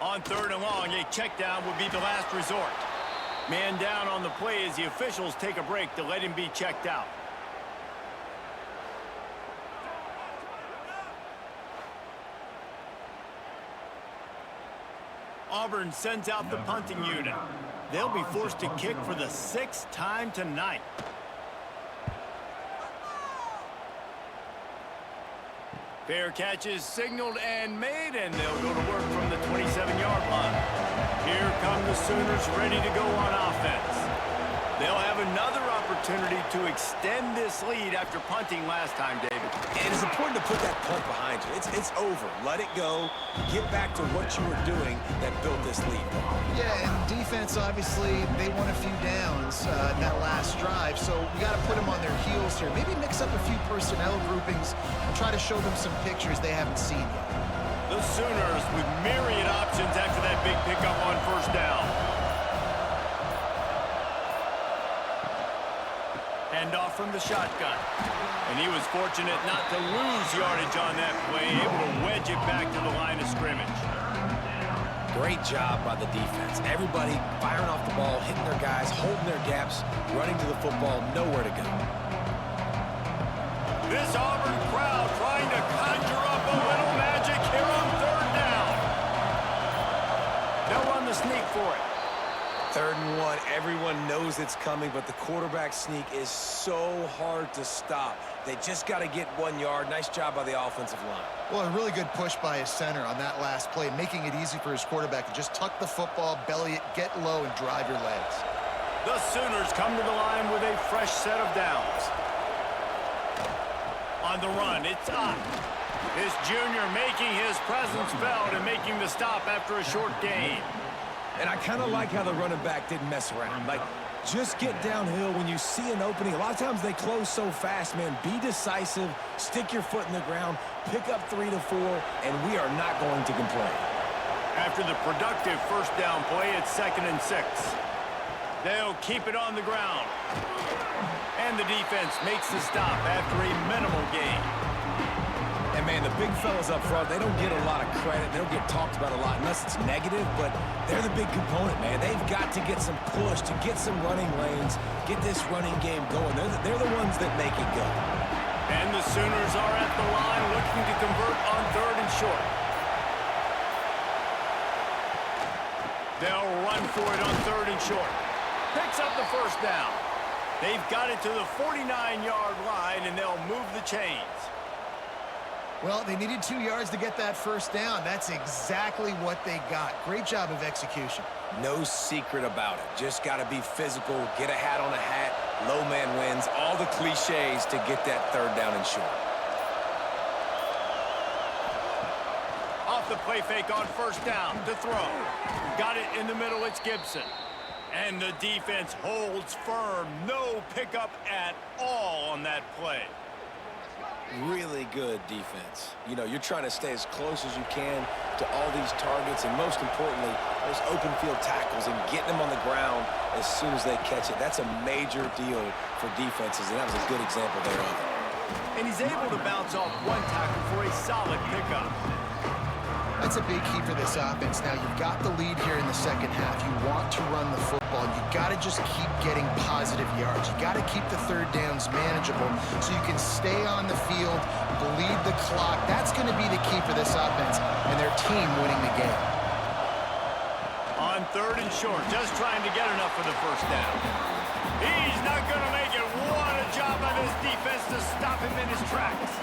On 3rd and long, a check down would be the last resort. Man down on the play as the officials take a break to let him be checked out. Auburn sends out the punting unit. They'll be forced to kick for the 6th time tonight. Fair catch is signaled and made, and they'll go to work from the 27-yard line. Here come the Sooners ready to go on offense. They'll have another opportunity to extend this lead after punting last time, David. And it's important to put that punt behind you. It's over. Let it go. Get back to what you were doing that built this lead. Yeah, and defense, obviously, they won a few downs in that last drive, so we got to put them on their heels here. Maybe mix up a few personnel groupings and try to show them some pictures they haven't seen yet. The Sooners with myriad options after that big pickup on 1st down. handoff from the shotgun. And he was fortunate not to lose yardage on that play, able to wedge it back to the line of scrimmage. Great job by the defense. Everybody firing off the ball, hitting their guys, holding their gaps, running to the football, nowhere to go. This Auburn crowd trying to conjure up a little magic here on third down. They'll run the sneak for it. 3rd and 1, everyone knows it's coming, but the quarterback sneak is so hard to stop. They just got to get 1 yard. Nice job by the offensive line. Well, a really good push by his center on that last play, making it easy for his quarterback to just tuck the football, belly it, get low, and drive your legs. The Sooners come to the line with a fresh set of downs. On the run, it's Ott. This junior making his presence felt and making the stop after a short gain. And I kind of like how the running back didn't mess around. Like, just get downhill when you see an opening. A lot of times they close so fast, man. Be decisive, stick your foot in the ground, pick up 3 to 4, and we are not going to complain. After the productive first down play, it's 2nd and 6. They'll keep it on the ground. And the defense makes the stop after a minimal gain. And, man, the big fellas up front, they don't get a lot of credit. They don't get talked about a lot unless it's negative, but they're the big component, man. They've got to get some push, to get some running lanes, get this running game going. They're the ones that make it go. And the Sooners are at the line looking to convert on 3rd and short. They'll run for it on 3rd and short. Picks up the first down. They've got it to the 49-yard line, and they'll move the chains. Well, they needed 2 yards to get that first down. That's exactly what they got. Great job of execution. No secret about it. Just got to be physical, get a hat on a hat, low man wins, all the cliches to get that 3rd down and short. Off the play fake on first down to throw. Got it in the middle, it's Gibson. And the defense holds firm. No pickup at all on that play. Really good defense. You know, you're trying to stay as close as you can to all these targets, and most importantly, those open field tackles and getting them on the ground as soon as they catch it. That's a major deal for defenses, and that was a good example there of it. And he's able to bounce off one tackle for a solid pickup. That's a big key for this offense. Now, you've got the lead here in the second half. You want to run the football. You got to just keep getting positive yards. You got to keep the 3rd downs manageable so you can stay on the field, bleed the clock. That's going to be the key for this offense and their team winning the game. On 3rd and short, just trying to get enough for the first down. He's not going to make it. What a job by this defense to stop him in his tracks.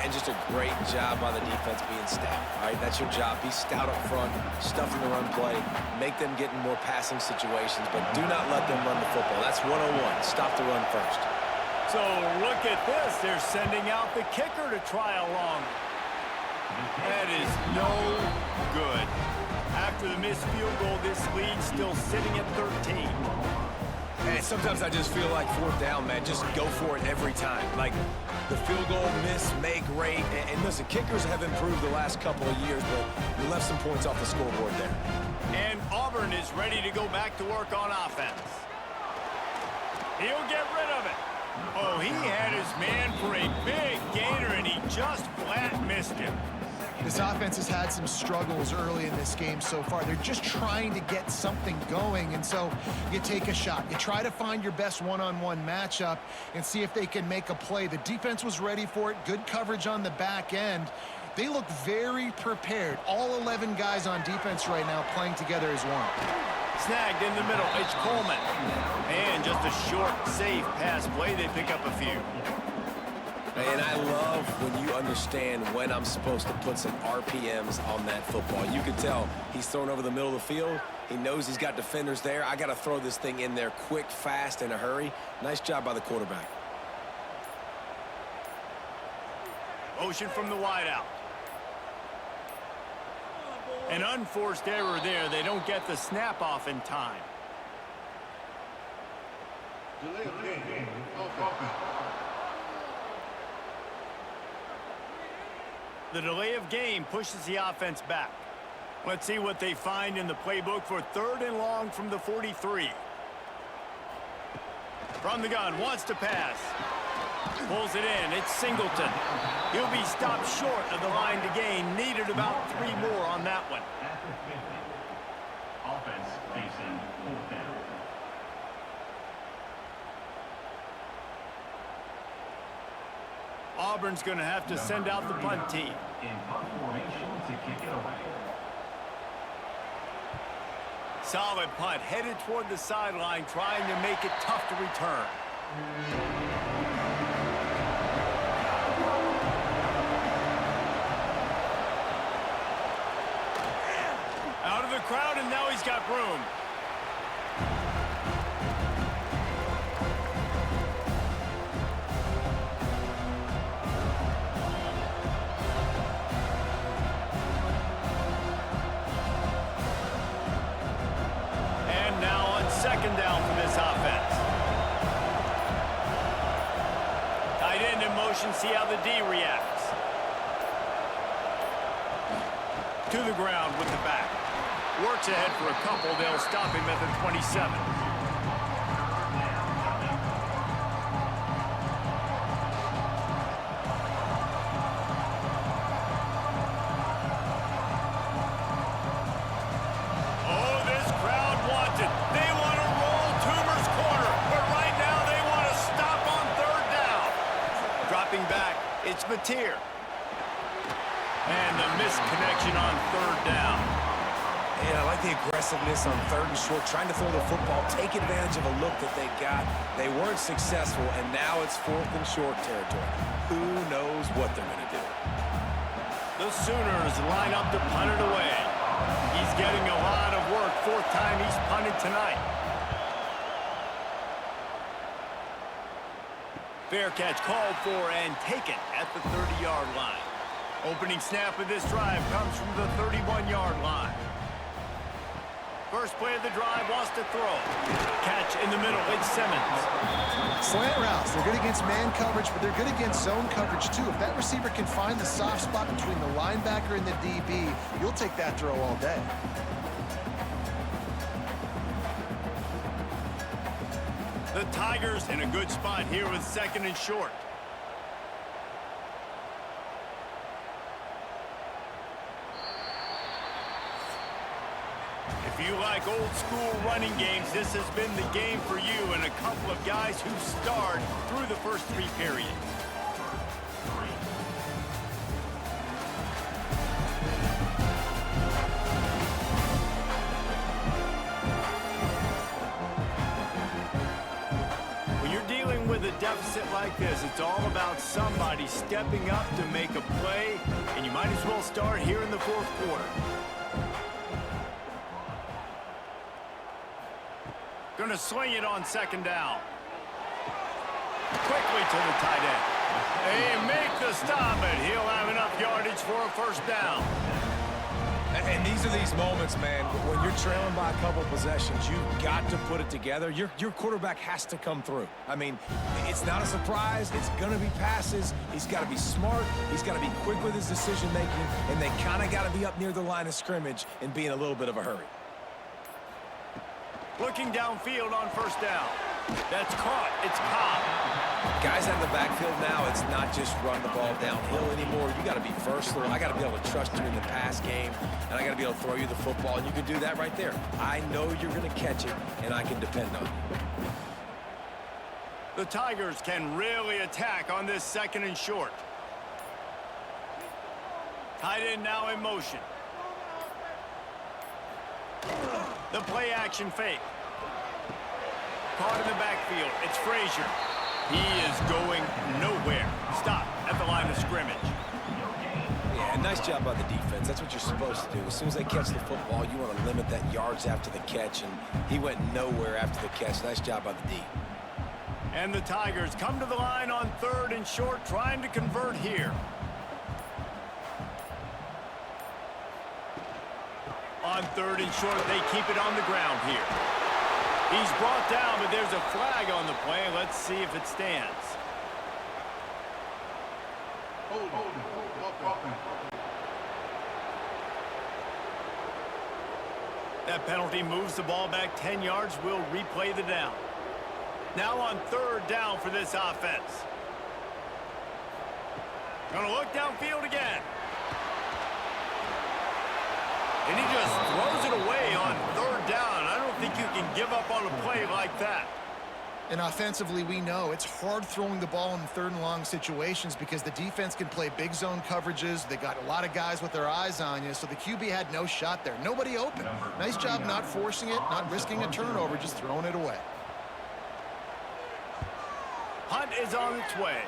And just a great job by the defense being stout, all right? That's your job. Be stout up front, stuff in the run play, make them get in more passing situations, but do not let them run the football. That's 101. Stop the run first. So look at this. They're sending out the kicker to try a long. That is no good. After the missed field goal, this lead still sitting at 13. And sometimes I just feel like 4th down, man. Just go for it every time. Like, the field goal, miss, make, rate. And listen, kickers have improved the last couple of years, but you left some points off the scoreboard there. And Auburn is ready to go back to work on offense. He'll get rid of it. Oh, he had his man for a big gainer, and he just flat missed him. This offense has had some struggles early in this game so far. They're just trying to get something going, and so you take a shot. You try to find your best one-on-one matchup and see if they can make a play. The defense was ready for it. Good coverage on the back end. They look very prepared. All 11 guys on defense right now playing together as one. Snagged in the middle. It's Coleman. And just a short, safe pass play. They pick up a few. And I love when you understand when I'm supposed to put some RPMs on that football. You can tell he's thrown over the middle of the field. He knows he's got defenders there. I got to throw this thing in there quick, fast, in a hurry. Nice job by the quarterback. Motion from the wideout. An unforced error there. They don't get the snap off in time. Delay of game. Offense. The delay of game pushes the offense back. Let's see what they find in the playbook for 3rd and long from the 43. From the gun, wants to pass. Pulls it in, it's Singleton. He'll be stopped short of the line to gain. Needed about 3 more on that one. After 50. Offense facing 4th down. Auburn's going to have to send out the punt team. In punt formation to kick it away. Solid punt, headed toward the sideline, trying to make it tough to return. Out of the crowd, and now he's got room. And now on 2nd down for this offense. Tight end in motion, see how the D reacts. To the ground with the back. Works ahead for a couple. They'll stop him at the 27. Oh, this crowd wants it. They want to roll Toomer's corner, but right now they want to stop on 3rd down. Dropping back, it's Mateer. And the missed connection on 3rd down. And I like the aggressiveness on 3rd and short, trying to throw the football, take advantage of a look that they got. They weren't successful, and now it's 4th and short territory. Who knows what they're going to do? The Sooners line up to punt it away. He's getting a lot of work. 4th time he's punted tonight. Fair catch called for and taken at the 30-yard line. Opening snap of this drive comes from the 31-yard line. First play of the drive, wants to throw. Catch in the middle, it's Simmons. Slant routes, they're good against man coverage, but they're good against zone coverage too. If that receiver can find the soft spot between the linebacker and the DB, you'll take that throw all day. The Tigers in a good spot here with 2nd and short. If you like old school running games, this has been the game for you and a couple of guys who starred through the first 3 periods. When you're dealing with a deficit like this, it's all about somebody stepping up to make a play, and you might as well start here in the 4th quarter. Going to sling it on 2nd down. Quickly to the tight end. They make the stop, and he'll have enough yardage for a 1st down. And these are these moments, man, when you're trailing by a couple possessions, you've got to put it together. Your quarterback has to come through. I mean, it's not a surprise. It's going to be passes. He's got to be smart. He's got to be quick with his decision-making, and they kind of got to be up near the line of scrimmage and be in a little bit of a hurry. Looking downfield on 1st down. That's caught. It's Cobb. Guys out of the backfield now, it's not just run the ball downhill anymore. You got to be versatile. I got to be able to trust you in the pass game, and I got to be able to throw you the football, and you can do that right there. I know you're going to catch it, and I can depend on you. The Tigers can really attack on this 2nd and short. Tight end now in motion. The play action fake. Caught in the backfield. It's Frazier. He is going nowhere. Stop at the line of scrimmage. Yeah, nice job by the defense. That's what you're supposed to do. As soon as they catch the football, you want to limit that yards after the catch, and he went nowhere after the catch. Nice job by the D. And the Tigers come to the line on 3rd and short, trying to convert here. On 3rd and short, they keep it on the ground here. He's brought down, but there's a flag on the play. Let's see if it stands. That penalty moves the ball back 10 yards. We'll replay the down. Now on third down for this offense. Gonna look downfield again. And he just throws it away on third down. I don't think you can give up on a play like that. And offensively, we know it's hard throwing the ball in third and long situations because the defense can play big zone coverages. They got a lot of guys with their eyes on you, so the QB had no shot there. Nobody open. Nice job not forcing it, not risking a turnover, just throwing it away. Hunt is on its way.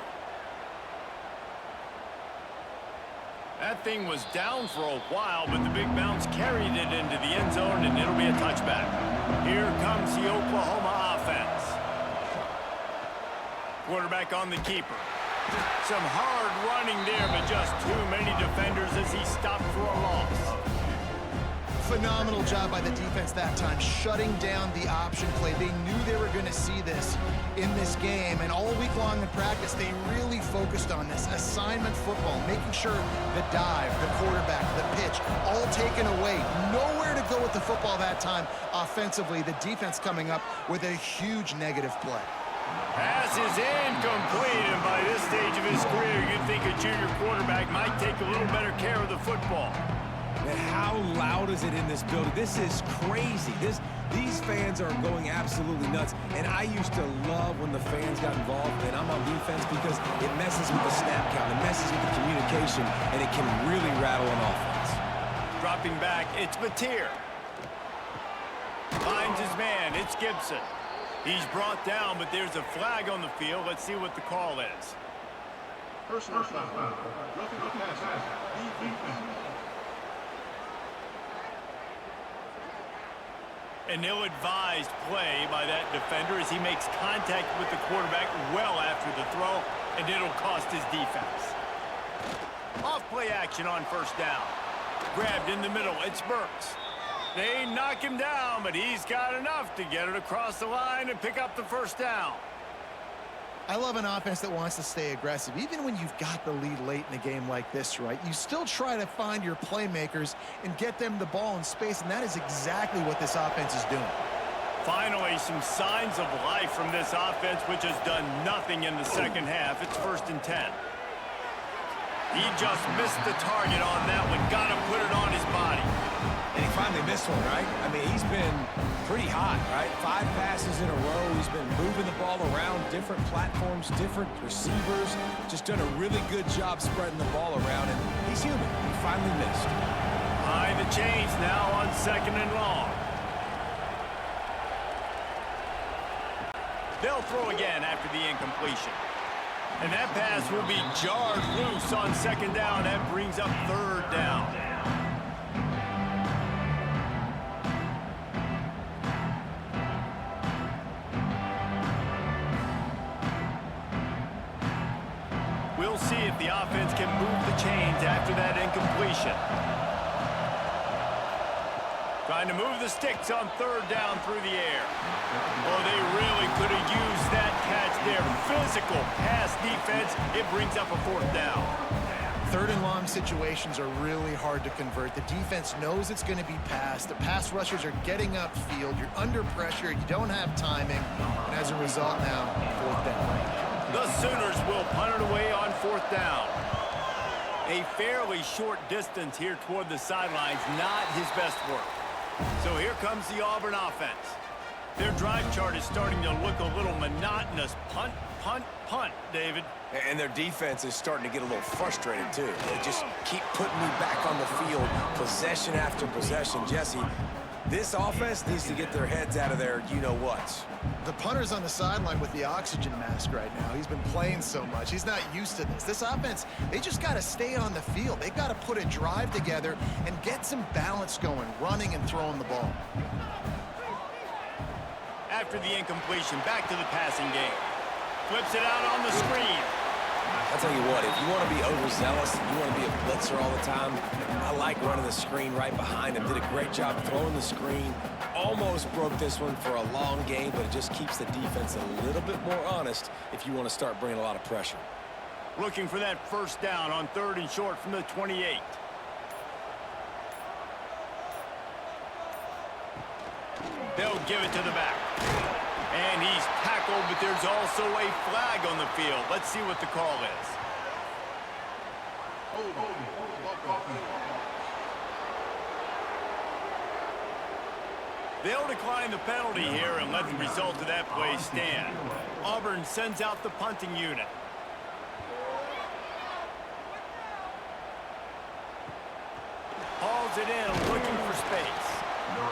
That thing was down for a while, but the big bounce carried it into the end zone, and it'll be a touchback. Here comes the Oklahoma offense. Quarterback on the keeper. Some hard running there, but just too many defenders as he stopped for a loss. Phenomenal job by the defense that time, shutting down the option play. They knew they were going to see this in this game, and all week long in practice, they really focused on this. Assignment football, making sure the dive, the quarterback, the pitch, all taken away. Nowhere to go with the football that time. Offensively, the defense coming up with a huge negative play. Pass is incomplete, and by this stage of his career, you'd think a junior quarterback might take a little better care of the football. Man, how loud is it in this building? This is crazy. These fans are going absolutely nuts, and I used to love when the fans got involved, and I'm on defense because it messes with the snap count, it messes with the communication, and it can really rattle an offense. Dropping back, it's Mateer. Finds his man, it's Gibson. He's brought down, but there's a flag on the field. Let's see what the call is. Personal foul. Roughing the passer. An ill-advised play by that defender as he makes contact with the quarterback well after the throw, and it'll cost his defense. Off-play action on first down. Grabbed in the middle, it's Burks. They knock him down, but he's got enough to get it across the line and pick up the first down. I love an offense that wants to stay aggressive. Even when you've got the lead late in a game like this, right, you still try to find your playmakers and get them the ball in space, and that is exactly what this offense is doing. Finally, some signs of life from this offense, which has done nothing in the second half. It's 1st and 10. He just missed the target on that one. Got to put it on his body. And he finally missed one, right? I mean, he's been pretty hot, right? 5 passes in a row. He's been moving the ball around, different platforms, different receivers. Just done a really good job spreading the ball around, and he's human. He finally missed. Behind the chains now on 2nd and long. They'll throw again after the incompletion. And that pass will be jarred loose on 2nd down. That brings up 3rd down. We'll see if the offense can move the chains after that incompletion. Trying to move the sticks on 3rd down through the air. Oh, they really could have used that catch there. Physical pass defense. It brings up a 4th down. 3rd and long situations are really hard to convert. The defense knows it's going to be passed. The pass rushers are getting upfield. You're under pressure. You don't have timing. And as a result now, 4th down. The Sooners will punt it away on 4th down. A fairly short distance here toward the sidelines. Not his best work. So here comes the Auburn offense. Their drive chart is starting to look a little monotonous. Punt, punt, punt, David. And their defense is starting to get a little frustrated, too. They just keep putting me back on the field, possession after possession. Jesse, this offense needs to get their heads out of their you-know-whats. The punter's on the sideline with the oxygen mask right now. He's been playing so much. He's not used to this. This offense, they just got to stay on the field. They've got to put a drive together and get some balance going, running and throwing the ball. After the incompletion, back to the passing game. Flips it out on the screen. I'll tell you what, if you want to be overzealous, if you want to be a blitzer all the time, I like running the screen right behind him. Did a great job throwing the screen. Almost broke this one for a long game, but it just keeps the defense a little bit more honest if you want to start bringing a lot of pressure. Looking for that 1st down on 3rd and short from the 28. They'll give it to the back. And he's tackled, but there's also a flag on the field. Let's see what the call is. They'll decline the penalty here and let the result of that play stand. Auburn sends out the punting unit. Hauls it in, looking for space.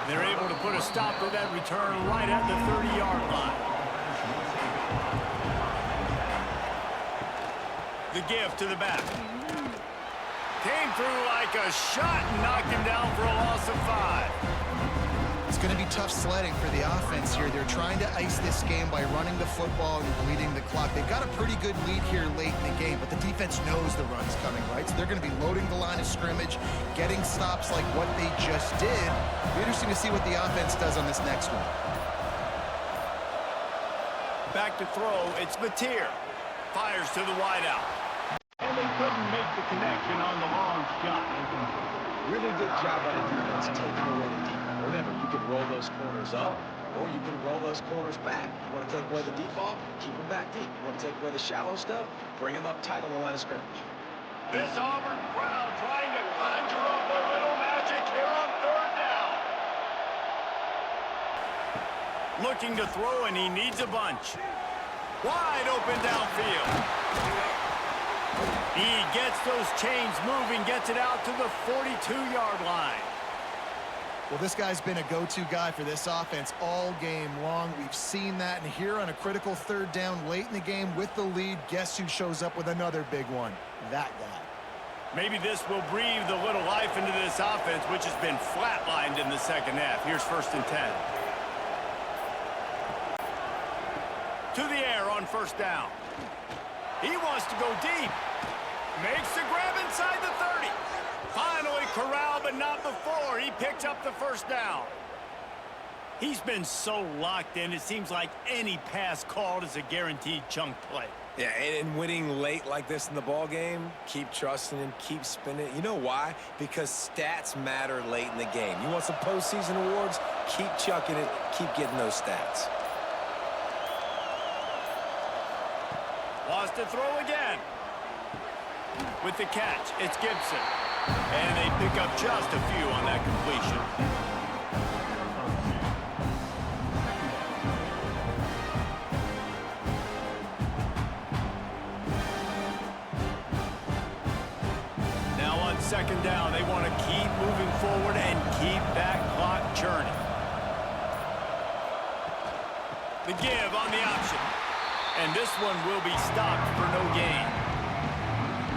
They're able to put a stop to that return right at the 30-yard line. The give to the back. Came through like a shot and knocked him down for a loss of 5. It's going to be tough sledding for the offense here. They're trying to ice this game by running the football and bleeding the clock. They've got a pretty good lead here late in the game, but the defense knows the run's coming, right? So they're going to be loading the line of scrimmage, getting stops like what they just did. It'll be interesting to see what the offense does on this next one. Back to throw, it's Mateer. Fires to the wideout. And they couldn't make the connection on the long shot. Really good job by the defense taking away the deep. Remember, you can roll those corners up, or you can roll those corners back. You want to take away the deep ball, keep them back deep. You want to take away the shallow stuff, bring them up tight on the line of scrimmage. This Auburn crowd trying to conjure up a little magic here on 3rd down. Looking to throw, and he needs a bunch. Wide open downfield. He gets those chains moving, gets it out to the 42-yard line. Well, this guy's been a go-to guy for this offense all game long. We've seen that, and here on a critical 3rd down late in the game with the lead, guess who shows up with another big one? That guy. Maybe this will breathe a little life into this offense, which has been flatlined in the second half. Here's 1st and 10. To the air on 1st down. He wants to go deep. Makes the grab inside the 30. Finally corralled, but not before. He picks up the 1st down. He's been so locked in, it seems like any pass called is a guaranteed chunk play. Yeah, and winning late like this in the ball game, keep trusting him, keep spinning. You know why? Because stats matter late in the game. You want some postseason awards? Keep chucking it, keep getting those stats. Wants to throw again. With the catch, it's Gibson. And they pick up just a few on that completion. Now on 2nd down, they want to keep moving forward and keep that clock churning. The give on the option. And this one will be stopped for no gain.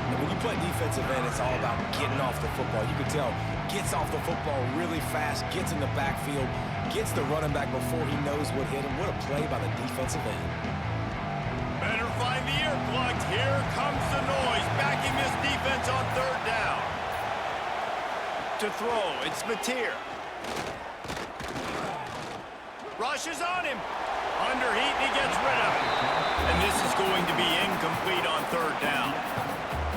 When you play defensive end, it's all about getting off the football. You can tell, gets off the football really fast, gets in the backfield, gets the running back before he knows what hit him. What a play by the defensive end. Better find the earplugs. Here comes the noise, backing this defense on 3rd down. To throw, it's Mateer. Rushes on him. Under heat, and he gets rid of it. And this is going to be incomplete on 3rd down.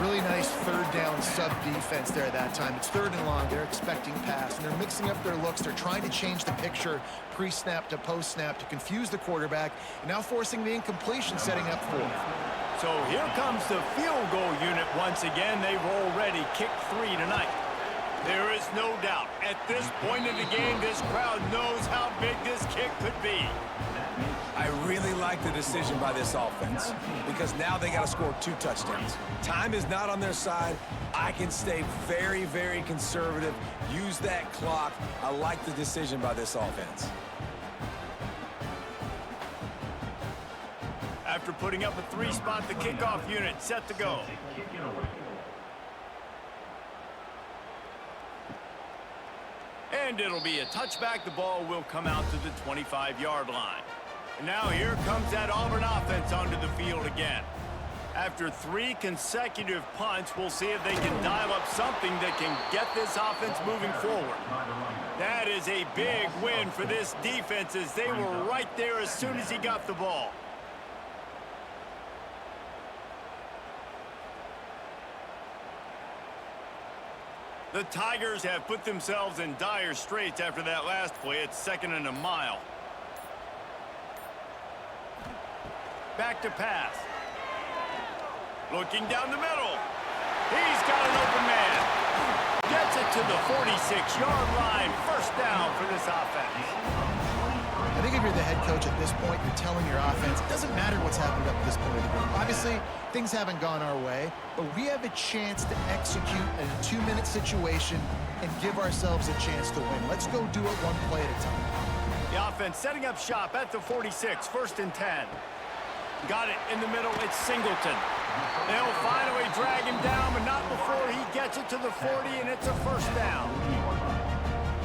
Really nice 3rd down sub-defense there at that time. It's 3rd and long. They're expecting pass, and they're mixing up their looks. They're trying to change the picture pre-snap to post-snap to confuse the quarterback, and now forcing the incompletion, setting up 4th. So here comes the field goal unit once again. They've already kicked 3 tonight. There is no doubt. At this point in the game, this crowd knows how big this kick could be. I really like the decision by this offense because now they got to score 2 touchdowns. Time is not on their side. I can stay very, very conservative, use that clock. I like the decision by this offense. After putting up a 3-spot, the kickoff unit set to go. And it'll be a touchback. The ball will come out to the 25-yard line. And now here comes that Auburn offense onto the field again. After 3 consecutive punts, we'll see if they can dial up something that can get this offense moving forward. That is a big win for this defense as they were right there as soon as he got the ball. The Tigers have put themselves in dire straits after that last play. It's 2nd and a mile. Back to pass. Looking down the middle. He's got an open man. Gets it to the 46-yard line. First down for this offense. I think if you're the head coach at this point, you're telling your offense, it doesn't matter what's happened up to this point of the game. Obviously, things haven't gone our way, but we have a chance to execute in a 2-minute situation and give ourselves a chance to win. Let's go do it one play at a time. The offense setting up shop at the 46, 1st and 10. Got it in the middle, it's Singleton. They'll finally drag him down, but not before he gets it to the 40, and it's a first down.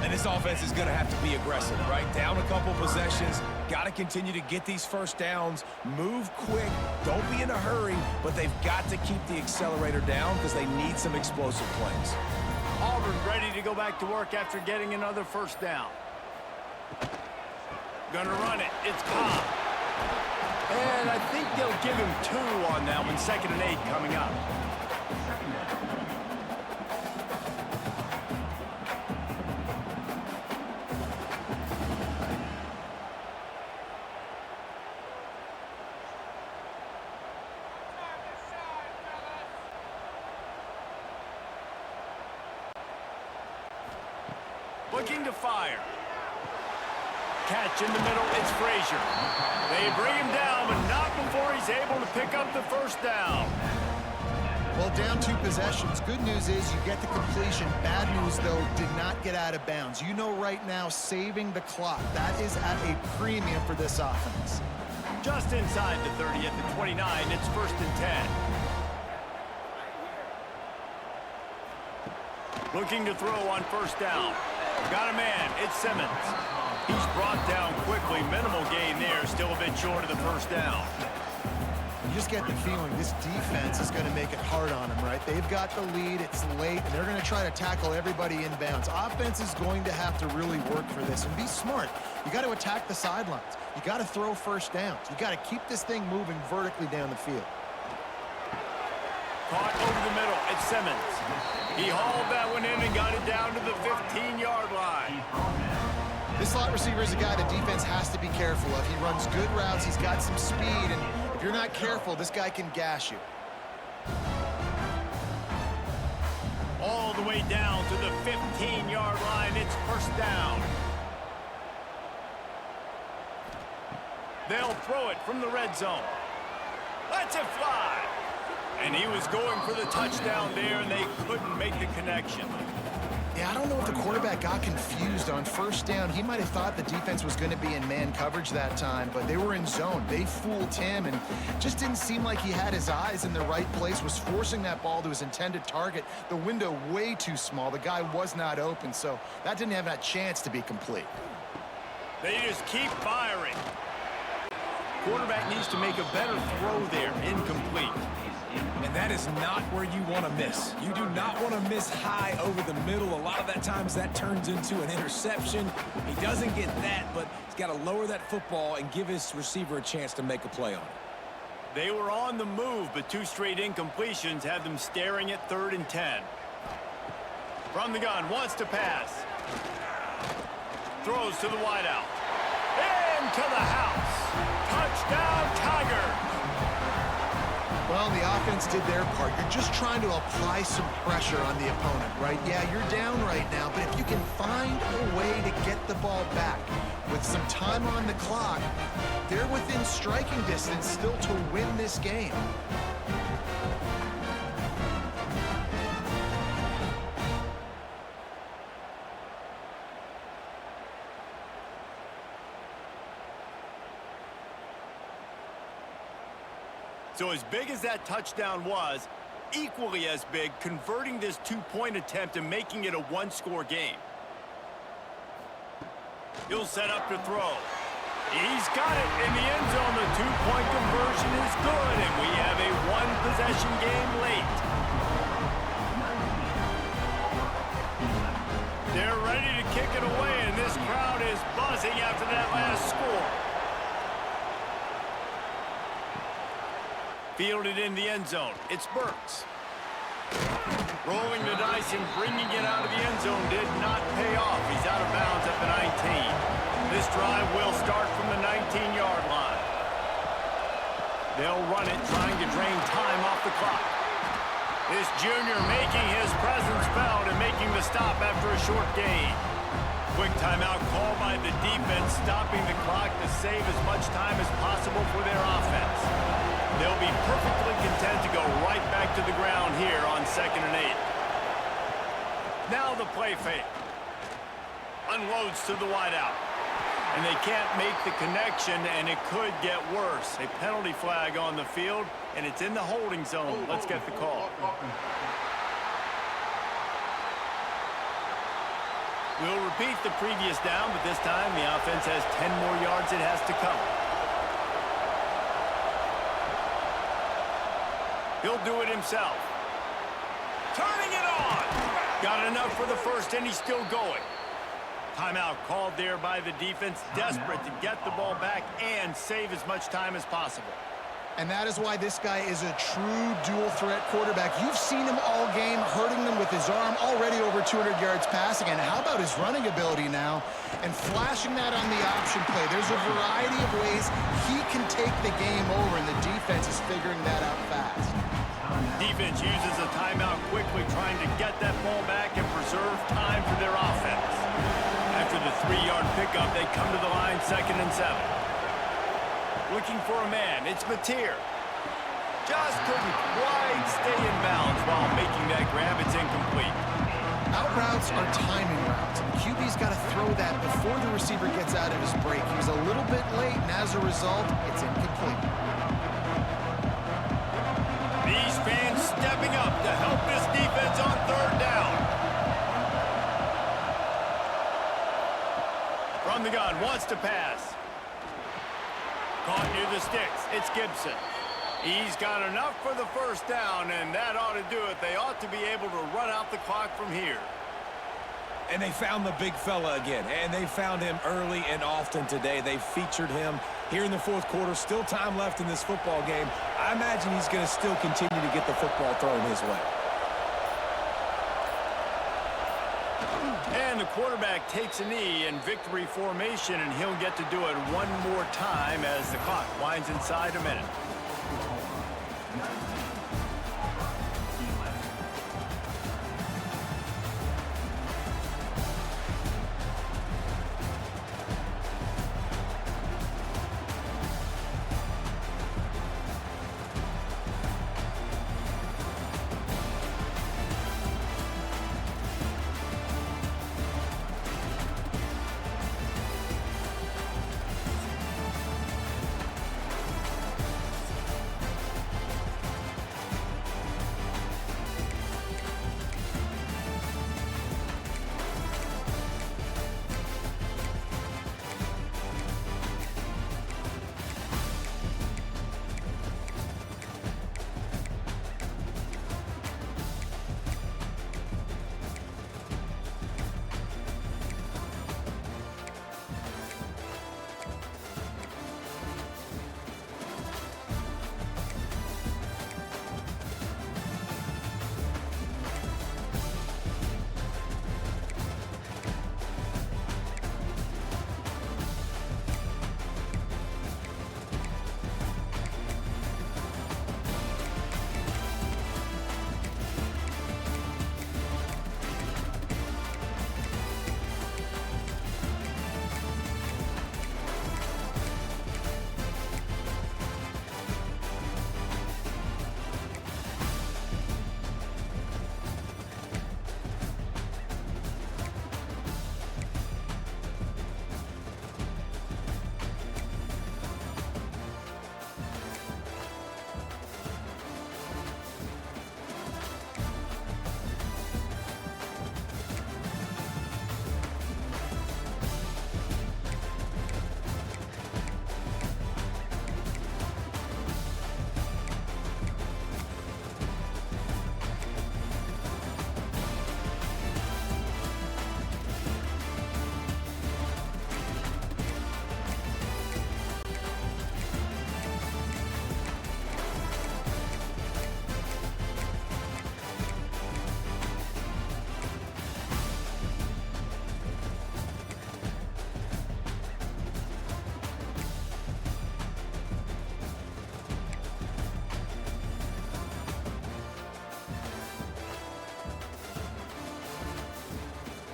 And this offense is going to have to be aggressive, right? Down a couple possessions, got to continue to get these first downs, move quick, don't be in a hurry, but they've got to keep the accelerator down because they need some explosive plays. Auburn ready to go back to work after getting another first down. Gonna run it, it's Cobb. And I think they'll give him 2 on that one, 2nd and 8 coming up. Looking to fire. Catch in the middle, it's Frazier. They bring him down, but not before he's able to pick up the first down. Well, down 2 possessions. Good news is you get the completion. Bad news, though, did not get out of bounds. You know right now, saving the clock. That is at a premium for this offense. Just inside the 30 at the 29, it's 1st and 10. Looking to throw on first down. Got a man, it's Simmons. He's brought down quickly, minimal gain there, still a bit short of the first down. You just get the feeling this defense is going to make it hard on them, right? They've got the lead, it's late, and they're going to try to tackle everybody inbounds. Offense is going to have to really work for this and be smart. You got to attack the sidelines. You got to throw first downs. You got to keep this thing moving vertically down the field. Caught over the middle, it's Simmons. He hauled that one in and got it down to the 15-yard line. This slot receiver is a guy the defense has to be careful of. He runs good routes, he's got some speed, and if you're not careful, this guy can gash you. All the way down to the 15-yard line, it's first down. They'll throw it from the red zone. Lets it fly. And he was going for the touchdown there, and they couldn't make the connection. Yeah, I don't know if the quarterback got confused on first down. He might have thought the defense was going to be in man coverage that time, but they were in zone. They fooled him, and just didn't seem like he had his eyes in the right place, was forcing that ball to his intended target. The window way too small. The guy was not open, so that didn't have that chance to be complete. They just keep firing. Quarterback needs to make a better throw there, incomplete. And that is not where you want to miss. You do not want to miss high over the middle. A lot of that times that turns into an interception. He doesn't get that, but he's got to lower that football and give his receiver a chance to make a play on it. They were on the move, but 2 straight incompletions have them staring at 3rd and 10. From the gun, wants to pass. Throws to the wideout. Into the house. Touchdown, Tigers. Well, the offense did their part. You're just trying to apply some pressure on the opponent, right? Yeah, you're down right now, but if you can find a way to get the ball back with some time on the clock, they're within striking distance still to win this game. So as big as that touchdown was, equally as big, converting this 2-point attempt and making it a 1-score game. He'll set up to throw. He's got it in the end zone. The 2-point conversion is good, and we have a 1-possession game late. They're ready to kick it away, and this crowd is buzzing after that last score. Fielded in the end zone. It's Burks. Rolling the dice and bringing it out of the end zone did not pay off. He's out of bounds at the 19. This drive will start from the 19-yard line. They'll run it, trying to drain time off the clock. This junior making his presence felt and making the stop after a short gain. Quick timeout call by the defense, stopping the clock to save as much time as possible for their offense. They'll be perfectly content to go right back to the ground here on 2nd and 8. Now the play fake. Unloads to the wideout. And they can't make the connection, and it could get worse. A penalty flag on the field, and it's in the holding zone. Let's get the call. We'll repeat the previous down, but this time the offense has 10 more yards it has to cover. He'll do it himself. Turning it on! Got enough for the first, and he's still going. Timeout called there by the defense, desperate to get the ball back and save as much time as possible. And that is why this guy is a true dual-threat quarterback. You've seen him all game, hurting them with his arm, already over 200 yards passing. And how about his running ability now? And flashing that on the option play. There's a variety of ways he can take the game over, and the defense is figuring that out fast. Defense uses a timeout quickly, trying to get that ball back and preserve time for their offense. After the 3-yard pickup, they come to the line, 2nd and 7. Looking for a man, it's Mateer. Just couldn't quite stay in bounds while making that grab. It's incomplete. Out routes are timing routes, and QB's got to throw that before the receiver gets out of his break. He was a little bit late, and as a result, it's incomplete. These fans stepping up to help this defense on 3rd down. From the gun, wants to pass. Caught near the sticks. It's Gibson. He's got enough for the first down, and that ought to do it. They ought to be able to run out the clock from here. And they found the big fella again, and they found him early and often today. They featured him here in the 4th quarter. Still time left in this football game. I imagine he's going to still continue to get the football thrown his way. And the quarterback takes a knee in victory formation, and he'll get to do it one more time as the clock winds inside a minute.